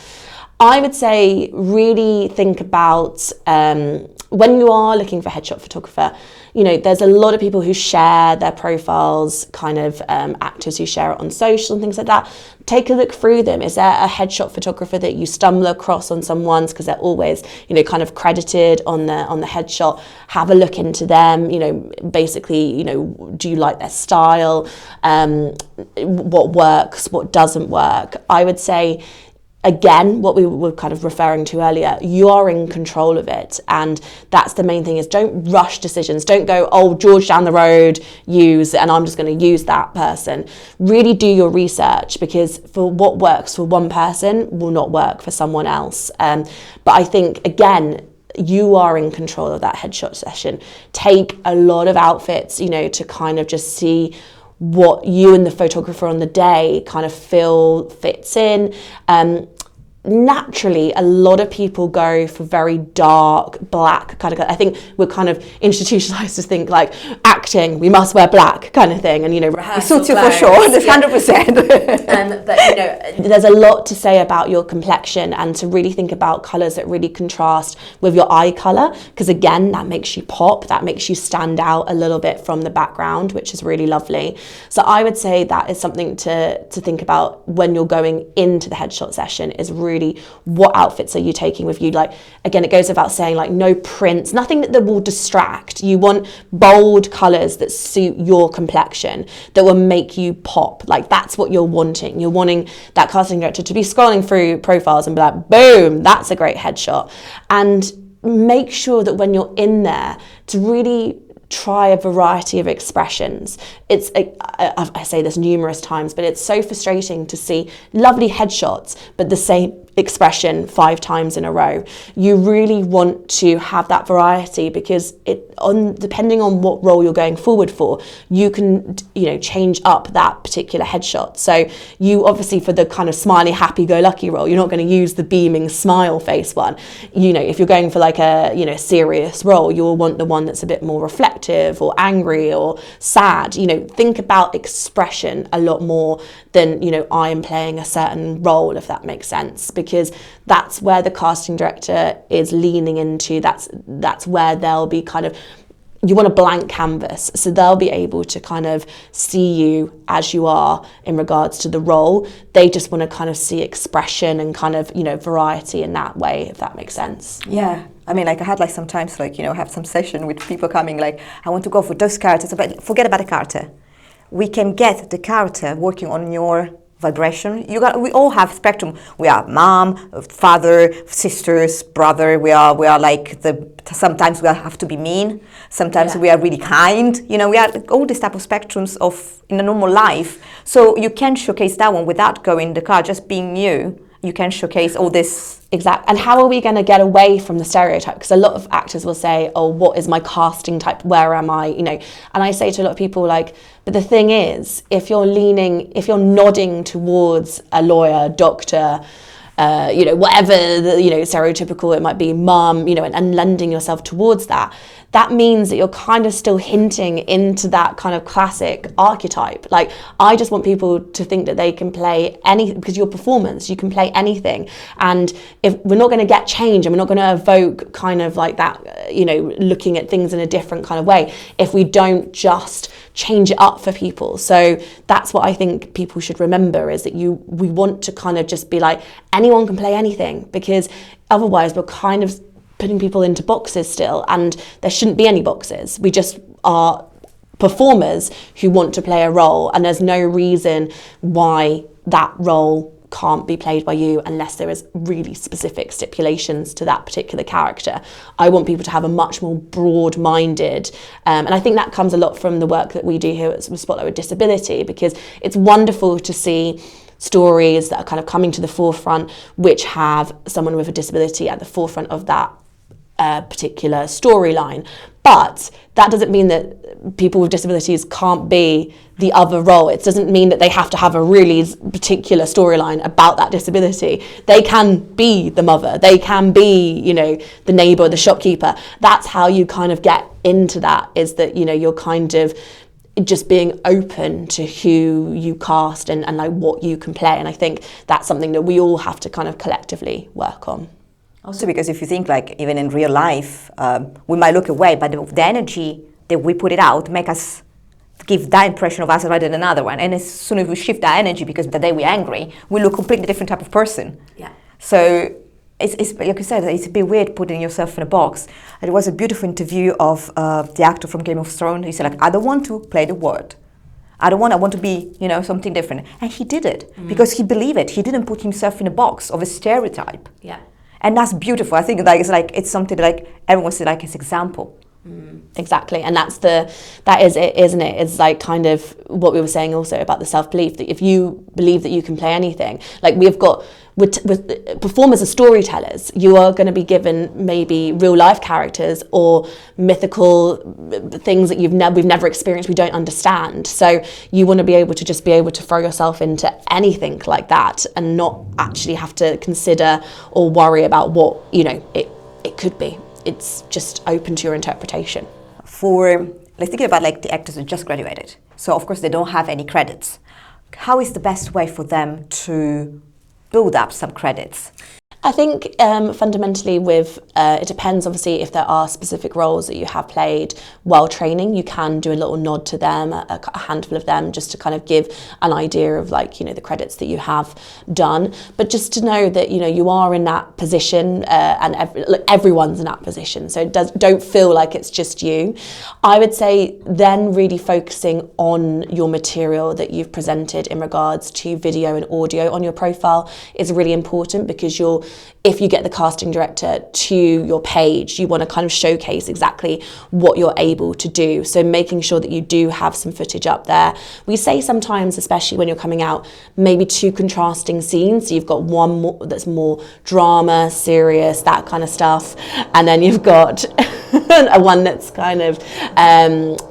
B: I would say really think about when you are looking for a headshot photographer, there's a lot of people who share their profiles, kind of actors who share it on social and things like that. Take a look through them. Is there a headshot photographer that you stumble across on someone's, because they're always, kind of credited on the headshot? Have a look into them. Basically, do you like their style? What works? What doesn't work? I would say, again, what we were kind of referring to earlier, you are in control of it. And that's the main thing, is don't rush decisions. Don't go, oh, George down the road, and I'm just going to use that person. Really do your research, because for what works for one person will not work for someone else. But I think, again, you are in control of that headshot session. Take a lot of outfits, to kind of just see what you and the photographer on the day kind of feel fits in. Naturally, a lot of people go for very dark, black kind of, I think we're kind of institutionalized to think like acting, we must wear black kind of thing, and rehearsal
A: suits you for sure, there's 100%.
B: But there's a lot to say about your complexion, and to really think about colours that really contrast with your eye colour, because again, that makes you pop, that makes you stand out a little bit from the background, which is really lovely. So I would say that is something to think about when you're going into the headshot session, is really what outfits are you taking with you. Like, again, it goes without saying, like, no prints, nothing that will distract. You want bold colours that suit your complexion, that will make you pop. Like, that's what you're wanting. You're wanting that casting director to be scrolling through profiles and be like, boom, that's a great headshot. And make sure that when you're in there, to really try a variety of expressions. I say this numerous times, but it's so frustrating to see lovely headshots, but the same expression 5 times in a row. You really want to have that variety, because depending on what role you're going forward for, you can change up that particular headshot. So you obviously, for the kind of smiley, happy-go-lucky role, you're not going to use the beaming smile face one. If you're going for like a serious role, you'll want the one that's a bit more reflective or angry or sad. Think about expression a lot more than I am playing a certain role, if that makes sense, because that's where the casting director is leaning into. That's where they'll be kind of, you want a blank canvas, so they'll be able to kind of see you as you are in regards to the role. They just want to kind of see expression and kind of variety in that way, if that makes sense.
A: Yeah, I mean, like, I had like sometimes like have some session with people coming like, I want to go for those characters, but forget about the character. We can get the character working on your vibration. We all have spectrum. We are mom, father, sisters, brother. We are like sometimes we have to be mean. Sometimes we are really kind. We are all these type of spectrums in a normal life. So you can showcase that one without going in the car, just being you. You can showcase all this.
B: Exactly. And how are we going to get away from the stereotype? Because a lot of actors will say, oh, what is my casting type? Where am I? And I say to a lot of people, like, but the thing is, if you're nodding towards a lawyer, doctor, whatever stereotypical it might be, mum, and lending yourself towards that means that you're kind of still hinting into that kind of classic archetype. Like, I just want people to think that they can play anything, because your performance, you can play anything. And if we're not going to get change, and we're not going to evoke kind of like that, looking at things in a different kind of way, if we don't just change it up for people. So that's what I think people should remember, is that we want to kind of just be like, anyone can play anything, because otherwise we're kind of putting people into boxes still, and there shouldn't be any boxes. We just are performers who want to play a role, and there's no reason why that role can't be played by you unless there is really specific stipulations to that particular character. I want people to have a much more broad-minded, and I think that comes a lot from the work that we do here at Spotlight with Disability, because it's wonderful to see stories that are kind of coming to the forefront, which have someone with a disability at the forefront of that particular storyline. But that doesn't mean that people with disabilities can't be the other role. It doesn't mean that they have to have a really particular storyline about that disability. They can be the mother, they can be, you know, the neighbour, the shopkeeper. That's how you kind of get into that, is that, you know, you're kind of just being open to who you cast and like what you can play. And I think that's something that we all have to kind of collectively work on.
A: Also, because if you think like even in real life, we might look away, but the energy that we put it out make us give that impression of us rather than another one. And as soon as we shift that energy, because the day we're angry, we look completely different type of person.
B: Yeah.
A: So it's like you said, it's a bit weird putting yourself in a box. And it was a beautiful interview of the actor from Game of Thrones. He said, like, I don't want to play the word. I want to be, you know, something different. And he did it because he believed it. He didn't put himself in a box of a stereotype.
B: Yeah.
A: And that's beautiful. I think like it's something that like everyone should like as example.
B: Exactly, and that is it, isn't it? It's like kind of what we were saying also about the self-belief, that if you believe that you can play anything, like we've got with performers as storytellers, you are going to be given maybe real life characters or mythical things that we've never experienced, we don't understand. So you want to be able to just be able to throw yourself into anything like that and not actually have to consider or worry about what, you know, it could be. It's just open to your interpretation.
A: Let's think about like the actors who just graduated. So of course they don't have any credits. How is the best way for them to build up some credits?
B: I think fundamentally it depends obviously if there are specific roles that you have played while training, you can do a little nod to them, a handful of them, just to kind of give an idea of like, you know, the credits that you have done. But just to know that, you know, you are in that position and everyone's in that position. So don't feel like it's just you. I would say then really focusing on your material that you've presented in regards to video and audio on your profile is really important, because if you get the casting director to your page, you want to kind of showcase exactly what you're able to do. So making sure that you do have some footage up there. We say sometimes, especially when you're coming out, maybe two contrasting scenes. So you've got one more that's more drama, serious, that kind of stuff. And then you've got a one that's kind of,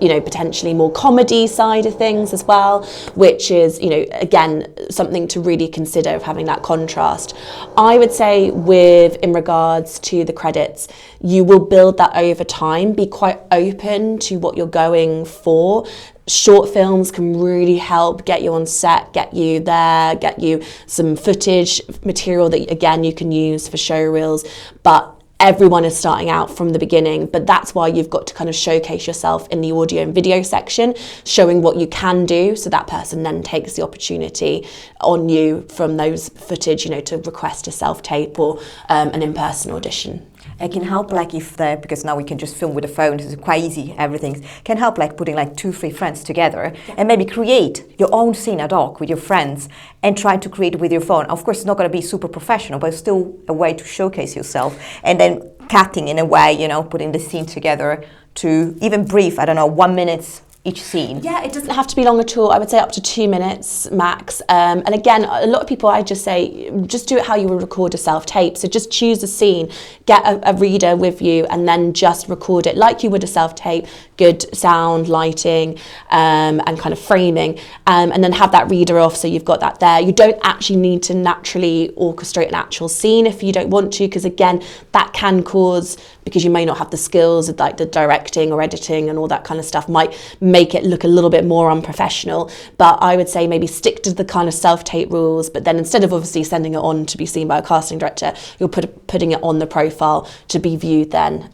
B: you know, potentially more comedy side of things as well, which is, you know, again, something to really consider of having that contrast. I would say in regards to the credits, you will build that over time. Be quite open to what you're going for. Short films can really help get you on set, get you there, get you some footage material that again you can use for show reels. But everyone is starting out from the beginning, but that's why you've got to kind of showcase yourself in the audio and video section, showing what you can do, so that person then takes the opportunity on you from those footage, you know, to request a self-tape or an in-person audition.
A: It can help like because now we can just film with a phone, it's quite easy, everything can help like putting like 2-3 friends together and maybe create your own scene ad hoc with your friends and try to create it with your phone. Of course, it's not going to be super professional, but it's still a way to showcase yourself, and then cutting in a way, you know, putting the scene together to even brief, 1 minute each scene.
B: Yeah, it doesn't have to be long at all. I would say up to 2 minutes max. And again, a lot of people, I just say, just do it how you would record a self-tape. So just choose a scene, get a reader with you, and then just record it like you would a self-tape. Good sound, lighting, and kind of framing, and then have that reader off so you've got that there. You don't actually need to naturally orchestrate an actual scene if you don't want to, because again, that can cause, because you may not have the skills of like the directing or editing and all that kind of stuff, might make it look a little bit more unprofessional. But I would say maybe stick to the kind of self-tape rules, but then instead of obviously sending it on to be seen by a casting director, you're putting it on the profile to be viewed then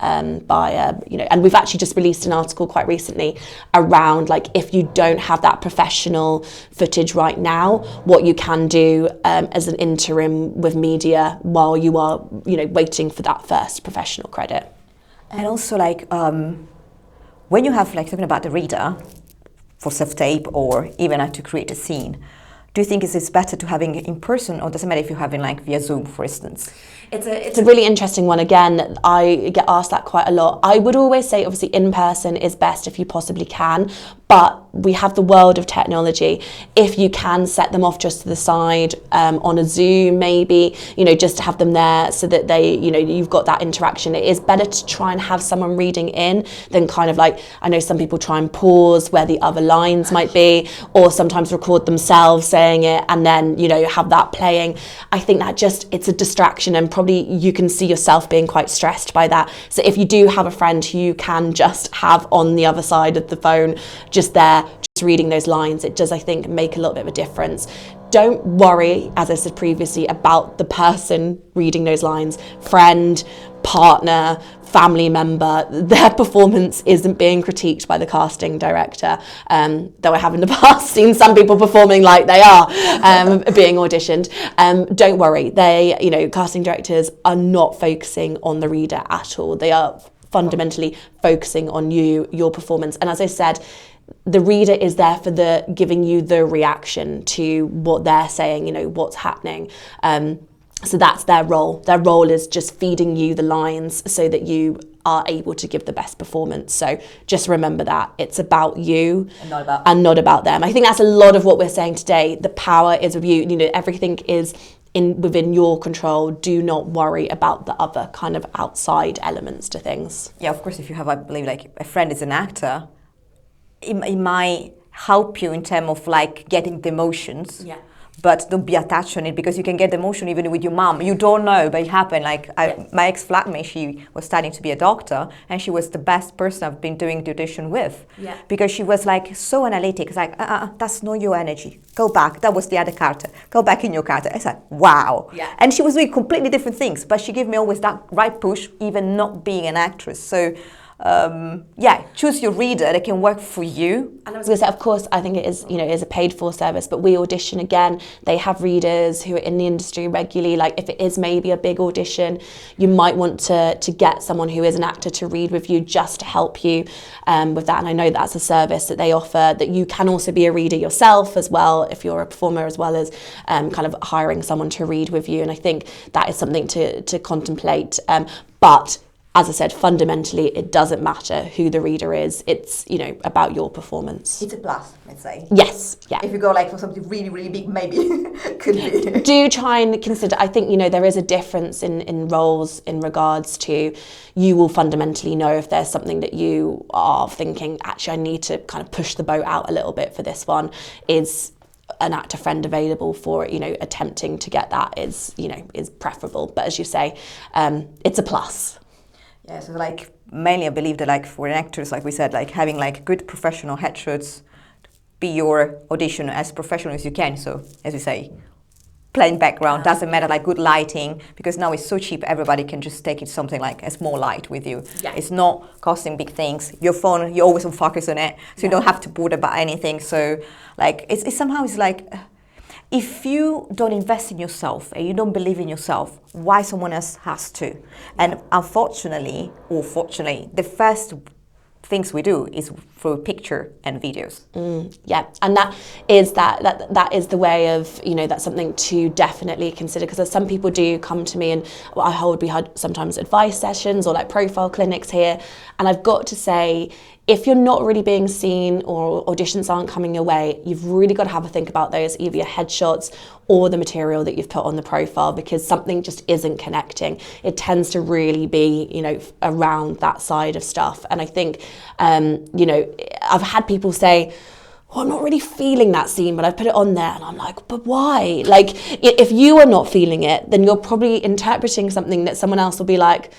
B: by you know. And we've actually just released an article quite recently around like, if you don't have that professional footage right now, what you can do as an interim with media while you are, you know, waiting for that first professional credit.
A: And also like when you have like talking about the reader for self-tape or even to create a scene, do you think it's better to having it in person, or does it matter if you're having like via Zoom, for instance?
B: It's a really interesting one. Again, I get asked that quite a lot. I would always say obviously in person is best if you possibly can, but we have the world of technology. If you can set them off just to the side on a Zoom, maybe, just to have them there so that they, you've got that interaction. It is better to try and have someone reading in than kind of like, I know some people try and pause where the other lines might be, or sometimes record themselves saying it and then, have that playing. I think that it's a distraction, and probably you can see yourself being quite stressed by that. So if you do have a friend who you can just have on the other side of the phone, just there, just reading those lines, it does, I think, make a little bit of a difference. Don't worry, as I said previously, about the person reading those lines, friend, partner, family member. Their performance isn't being critiqued by the casting director, though I have in the past seen some people performing like they are being auditioned. Don't worry, casting directors are not focusing on the reader at all. They are fundamentally focusing on your performance. And as I said, the reader is there for giving you the reaction to what they're saying, what's happening. So that's their role. Their role is just feeding you the lines so that you are able to give the best performance. So just remember that it's about you and not about them. I think that's a lot of what we're saying today. The power is with you. Everything is within your control. Do not worry about the other kind of outside elements to things.
A: Yeah, of course, if you have, I believe, like a friend is an actor, it might help you in terms of like getting the emotions.
B: Yeah.
A: But don't be attached on it, because you can get the emotion even with your mom. You don't know, but it happened. My ex-flatmate, she was studying to be a doctor, and she was the best person I've been doing the audition with.
B: Yeah.
A: Because she was like so analytic. It's like, that's not your energy. Go back. That was the other character. Go back in your character. It's like, wow.
B: Yeah.
A: And she was doing completely different things, but she gave me always that right push, even not being an actress. So choose your reader that can work for you.
B: And I was going to say, of course, I think it is, it is a paid for service, but we audition again. They have readers who are in the industry regularly. Like if it is maybe a big audition, you might want to get someone who is an actor to read with you just to help you with that. And I know that's a service that they offer, that you can also be a reader yourself as well, if you're a performer, as well as kind of hiring someone to read with you. And I think that is something to contemplate. But as I said, fundamentally, it doesn't matter who the reader is. It's, about your performance.
A: It's a plus, let's say.
B: Yes, yeah.
A: If you go like for something really, really big, maybe could be.
B: Do try and consider, I think, there is a difference in roles in regards to, you will fundamentally know if there's something that you are thinking, actually, I need to kind of push the boat out a little bit for this one. Is an actor friend available for it, attempting to get that is preferable. But as you say, it's a plus.
A: Yeah, so like mainly I believe that like for actors, like we said, like having like good professional headshots, be your audition as professional as you can. So as we say, plain background, doesn't matter, like good lighting, because now it's so cheap, everybody can just take it something like a small light with you.
B: Yeah.
A: It's not costing big things. Your phone, you're always on focus on it, so you don't have to bother about anything. So like it's somehow it's like, if you don't invest in yourself and you don't believe in yourself, why someone else has to? And unfortunately, or fortunately, the first things we do is through picture and videos.
B: Yeah, and that is the way of, that's something to definitely consider, because some people do come to me, and we had sometimes advice sessions or like profile clinics here, and I've got to say, if you're not really being seen or auditions aren't coming your way, you've really got to have a think about those, either your headshots or the material that you've put on the profile, because something just isn't connecting. It tends to really be, around that side of stuff. And I think, I've had people say, oh, I'm not really feeling that scene, but I've put it on there. And I'm like, but why? Like, if you are not feeling it, then you're probably interpreting something that someone else will be like,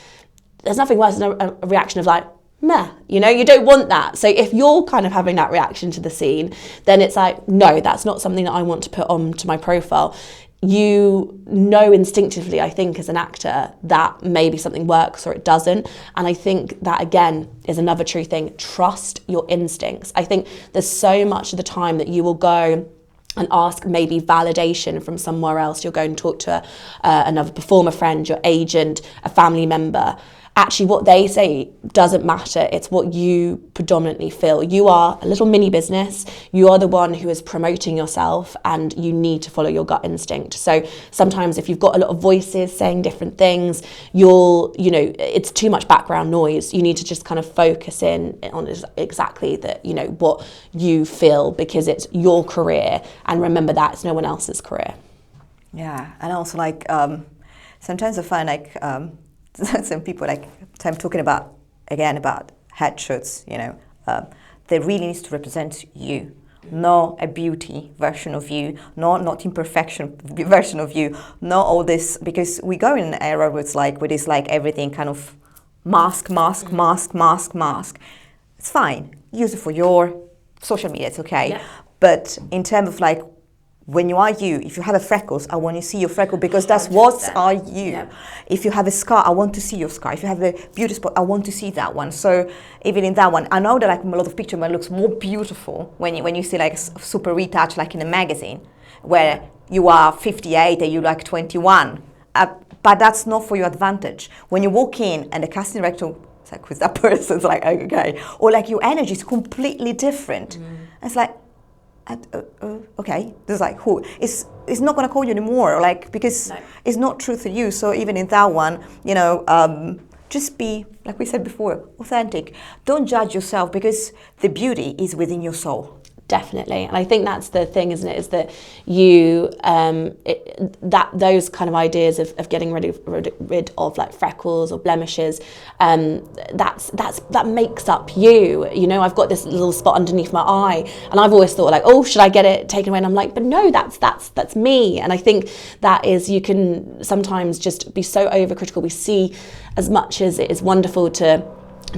B: there's nothing worse than a reaction of like, meh, you don't want that. So if you're kind of having that reaction to the scene, then it's like, no, that's not something that I want to put onto my profile. You know instinctively, I think, as an actor, that maybe something works or it doesn't. And I think that, again, is another true thing. Trust your instincts. I think there's so much of the time that you will go and ask maybe validation from somewhere else. You'll go and talk to another performer friend, your agent, a family member. actually what they say doesn't matter. It's what you predominantly feel. You are a little mini business. You are the one who is promoting yourself, and you need to follow your gut instinct. So sometimes if you've got a lot of voices saying different things, it's too much background noise. You need to just kind of focus in on exactly that, what you feel, because it's your career, and remember that it's no one else's career.
A: Yeah, and also sometimes I find some people I'm talking about headshots, they really need to represent you, not a beauty version of you, not imperfection version of you, not all this, because we go in an era where it's everything kind of mask. It's fine, use it for your social media, it's okay. Yeah. But in terms of when you are you, if you have a freckles, I want to see your freckle, because that's 100%. What are you. Yeah. If you have a scar, I want to see your scar. If you have a beauty spot, I want to see that one. So even in that one, I know that a lot of pictures it looks more beautiful when you see super retouch in a magazine, where you are 58 and you 21. But that's not for your advantage. When you walk in and the casting director, it's who's that person? It's okay. Or your energy is completely different. It's okay, this is who? It's not going to call you anymore, because it's not true to you. So even in that one, just be, like we said before, authentic. Don't judge yourself, because the beauty is within your soul.
B: Definitely, and I think that's the thing, isn't it? Is that you those kind of ideas of getting rid of freckles or blemishes, that makes up you. I've got this little spot underneath my eye, and I've always thought oh, should I get it taken away? And I'm but no, that's me. And I think that is, you can sometimes just be so overcritical. We see, as much as it is wonderful to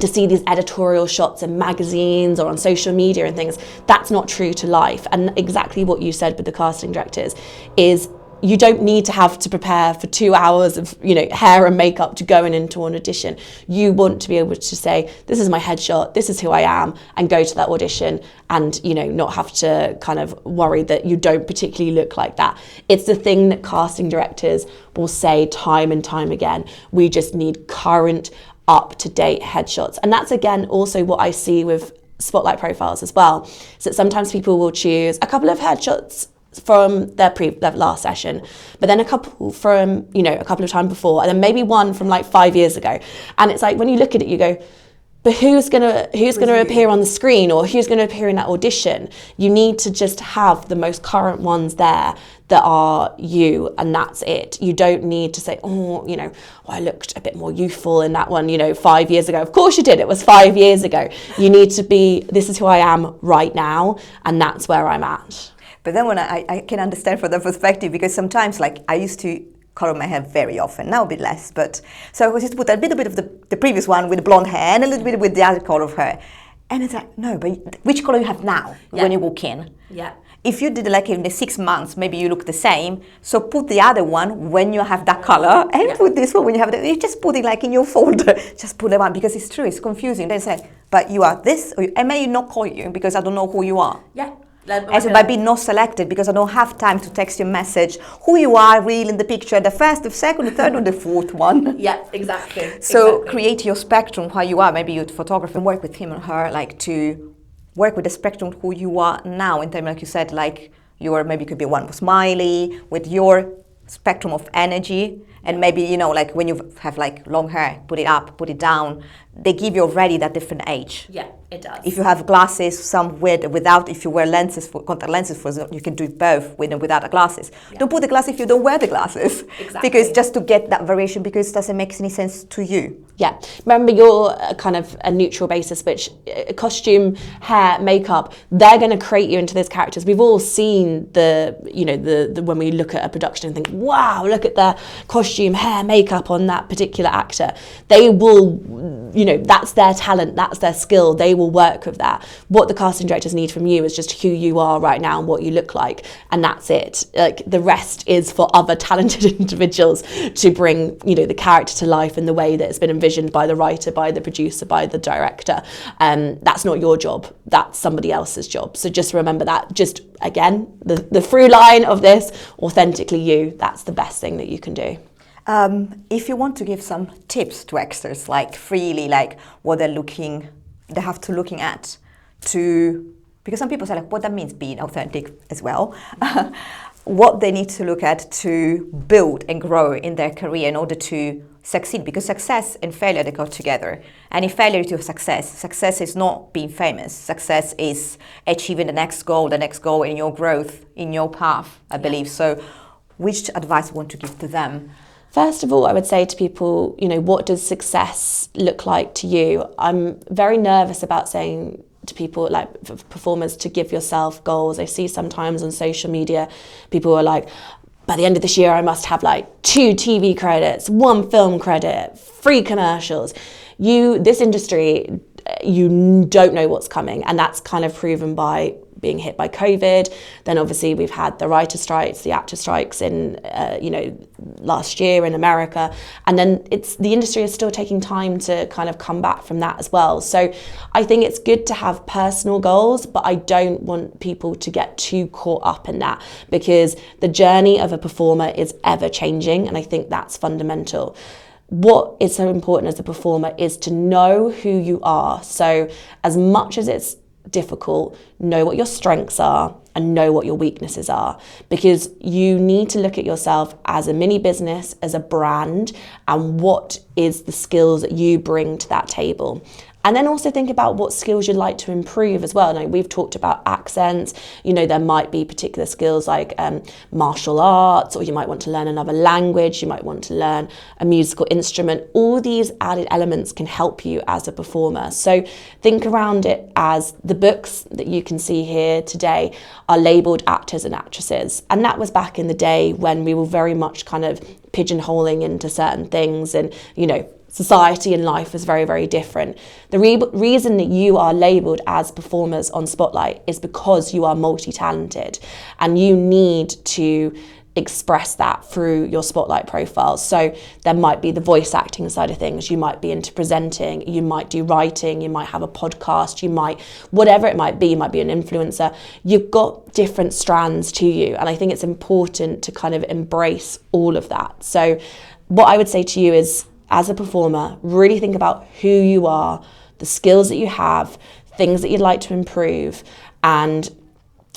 B: see these editorial shots in magazines or on social media and things, that's not true to life. And exactly what you said with the casting directors is, you don't need to have to prepare for 2 hours of hair and makeup to go into an audition. You want to be able to say, this is my headshot, this is who I am, and go to that audition and not have to kind of worry that you don't particularly look like that. It's the thing that casting directors will say time and time again. We just need current, up-to-date headshots. And that's again also what I see with Spotlight profiles as well. So that sometimes people will choose a couple of headshots from their last session, but then a couple from a couple of times before, and then maybe one from 5 years ago. And it's when you look at it, you go, but who's gonna appear on the screen, or who's gonna appear in that audition? You need to just have the most current ones there that are you, and that's it. You don't need to say, I looked a bit more youthful in that one, 5 years ago. Of course you did, it was 5 years ago. You need to be, this is who I am right now, and that's where I'm at.
A: But then when I can understand from that perspective, because sometimes I used to color my hair very often, now a bit less, but so I was just put a little bit of the previous one with the blonde hair and a little bit with the other color of hair. And it's no, but which color you have now when you walk in? Yeah. If you did in the 6 months, maybe you look the same. So put the other one when you have that color, and put this one when you have you just put it in your folder. Just put the one, because it's true, it's confusing. They say, but you are this, I may not call you because I don't know who you are. Yeah. And so by being not selected, because I don't have time to text you a message who you are really in the picture, the first, the second, the third, or the fourth one.
B: Yeah, exactly.
A: So create your spectrum, how you are. Maybe you're a photographer, and work with him or her, to work with the spectrum who you are now. In terms, like you said, your maybe could be one smiley with your spectrum of energy. And maybe, when you have long hair, put it up, put it down. They give you already that different age.
B: Yeah, it does.
A: If you have glasses, some with, without, if you wear contact lenses, for example, you can do both with and without the glasses. Yeah. Don't put the glasses if you don't wear the glasses. Exactly. Because just to get that variation, because it doesn't make any sense to you.
B: Yeah. Remember, you're kind of a neutral basis, which costume, hair, makeup, they're going to create you into those characters. We've all seen the when we look at a production and think, wow, look at their costume, hair, makeup on that particular actor. They will, that's their talent, that's their skill. They will work with that. What the casting directors need from you is just who you are right now and what you look like. And that's it. The rest is for other talented individuals to bring, the character to life in the way that it's been envisioned by the writer, by the producer, by the director. That's not your job. That's somebody else's job. So just remember that. Just, again, the through line of this, authentically you, that's the best thing that you can do.
A: If you want to give some tips to actors, like freely, like what they have to looking at to, because some people say like what that means being authentic as well, what they need to look at to build and grow in their career in order to succeed, because success and failure, they go together. And if failure to success is not being famous. Success is achieving the next goal in your growth, in your path, I believe. So which advice you want to give to them?
B: First of all, I would say to people, what does success look like to you? I'm very nervous about saying to people, like for performers, to give yourself goals. I see sometimes on social media, people are like, by the end of this year, I must have like 2 TV credits, 1 film credit, 3 commercials. This industry, you don't know what's coming. And that's kind of proven by being hit by COVID. Then obviously we've had the writer strikes, the actor strikes in, last year in America. And then the industry is still taking time to kind of come back from that as well. So I think it's good to have personal goals, but I don't want people to get too caught up in that, because the journey of a performer is ever changing. And I think that's fundamental. What is so important as a performer is to know who you are. So as much as it's difficult, know what your strengths are and know what your weaknesses are, because you need to look at yourself as a mini business, as a brand, and what is the skills that you bring to that table. And then also think about what skills you'd like to improve as well. Now, we've talked about accents. There might be particular skills like martial arts, or you might want to learn another language. You might want to learn a musical instrument. All these added elements can help you as a performer. So think around it as the books that you can see here today are labelled actors and actresses. And that was back in the day when we were very much kind of pigeonholing into certain things, and, society and life is very, very different. The reason that you are labelled as performers on Spotlight is because you are multi-talented, and you need to express that through your Spotlight profile. So there might be the voice acting side of things, you might be into presenting, you might do writing, you might have a podcast, whatever it might be, you might be an influencer. You've got different strands to you, and I think it's important to kind of embrace all of that. So what I would say to you is, as a performer, really think about who you are, the skills that you have, things that you'd like to improve, and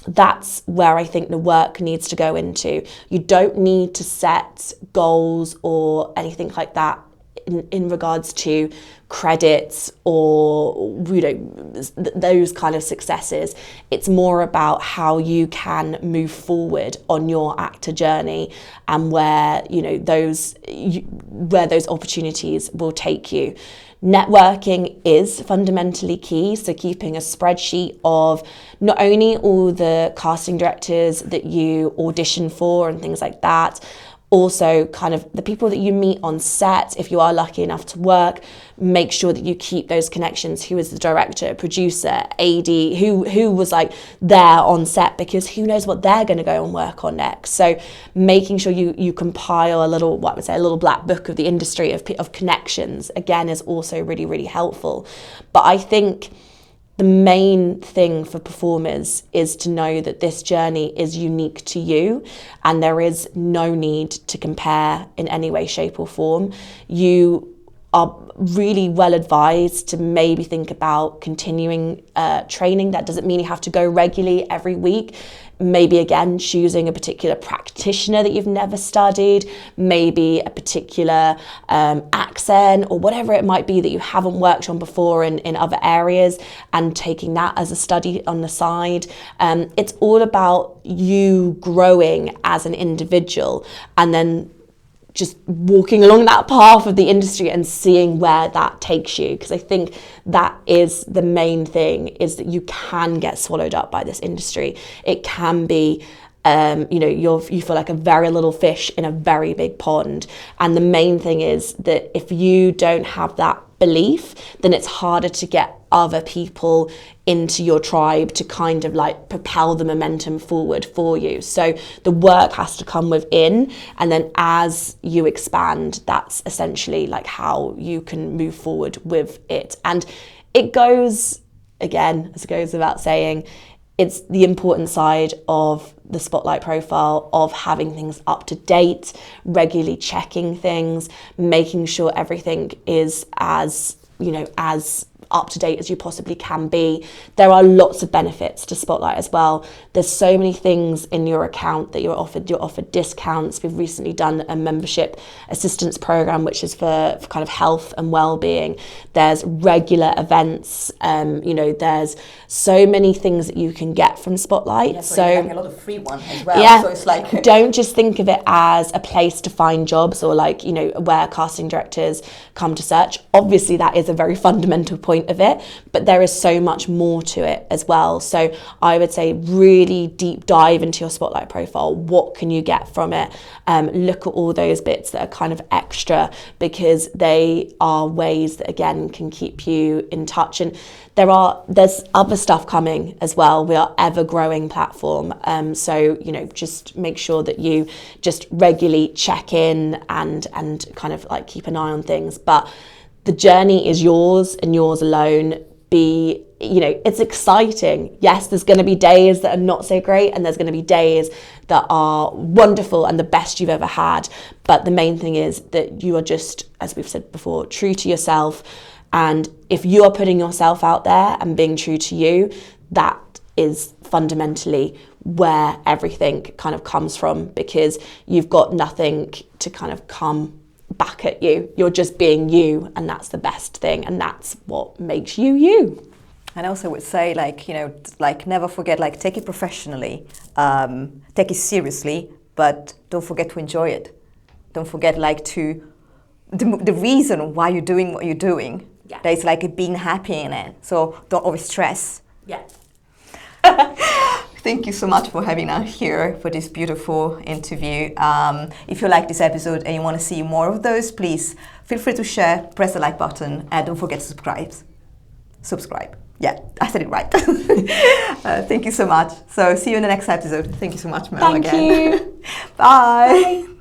B: that's where I think the work needs to go into. You don't need to set goals or anything like that in regards to credits or those kind of successes. It's more about how you can move forward on your actor journey, and where those opportunities will take you. Networking is fundamentally key, so keeping a spreadsheet of not only all the casting directors that you audition for and things like that, also kind of the people that you meet on set. If you are lucky enough to work, make sure that you keep those connections. Who is the director, producer, AD, who was like there on set, because who knows what they're going to go and work on next. So making sure you compile a little black book of the industry of connections, again, is also really, really helpful. But I think the main thing for performers is to know that this journey is unique to you, and there is no need to compare in any way, shape or form. You are really well advised to maybe think about continuing training. That doesn't mean you have to go regularly every week. Maybe again, choosing a particular practitioner that you've never studied, maybe a particular accent or whatever it might be that you haven't worked on before in other areas, and taking that as a study on the side. It's all about you growing as an individual, and then just walking along that path of the industry and seeing where that takes you. Because I think that is the main thing, is that you can get swallowed up by this industry. It can be, you feel like a very little fish in a very big pond. And the main thing is that if you don't have that belief, then it's harder to get other people into your tribe to kind of like propel the momentum forward for you. So the work has to come within, and then as you expand, that's essentially like how you can move forward with it. And it goes, again, as it goes without saying, it's the important side of the Spotlight profile of having things up to date, regularly checking things, making sure everything is as up to date as you possibly can be. There are lots of benefits to Spotlight as well. There's so many things in your account that you're offered discounts. We've recently done a membership assistance program, which is for kind of health and well-being. There's regular events. There's so many things that you can get from Spotlight.
A: Yeah, so like a lot of free ones as well.
B: Yeah,
A: so it's like
B: don't just think of it as a place to find jobs or where casting directors come to search. Obviously, that is a very fundamental point of it, but there is so much more to it as well. So I would say really deep dive into your Spotlight profile. What can you get from it? Look at all those bits that are kind of extra, because they are ways that again can keep you in touch. And there's other stuff coming as well. We are ever growing platform. So just make sure that you just regularly check in and kind of like keep an eye on things. But the journey is yours and yours alone. It's exciting. Yes, there's going to be days that are not so great, and there's going to be days that are wonderful and the best you've ever had. But the main thing is that you are just, as we've said before, true to yourself. And if you are putting yourself out there and being true to you, that is fundamentally where everything kind of comes from, because you've got nothing to kind of come back at you. You're just being you, and that's the best thing, and that's what makes you you.
A: And I also would say, never forget, take it professionally, take it seriously, but don't forget to enjoy it. Don't forget, the reason why you're doing what you're doing.
B: Yeah.
A: There's being happy in it. So don't always stress.
B: Yeah.
A: Thank you so much for having us here for this beautiful interview. If you like this episode and you want to see more of those, please feel free to share, press the like button, and don't forget to subscribe. Yeah, I said it right. Thank you so much. So see you in the next episode. Thank you so much, Mel,
B: Thank you.
A: Bye.
B: Bye.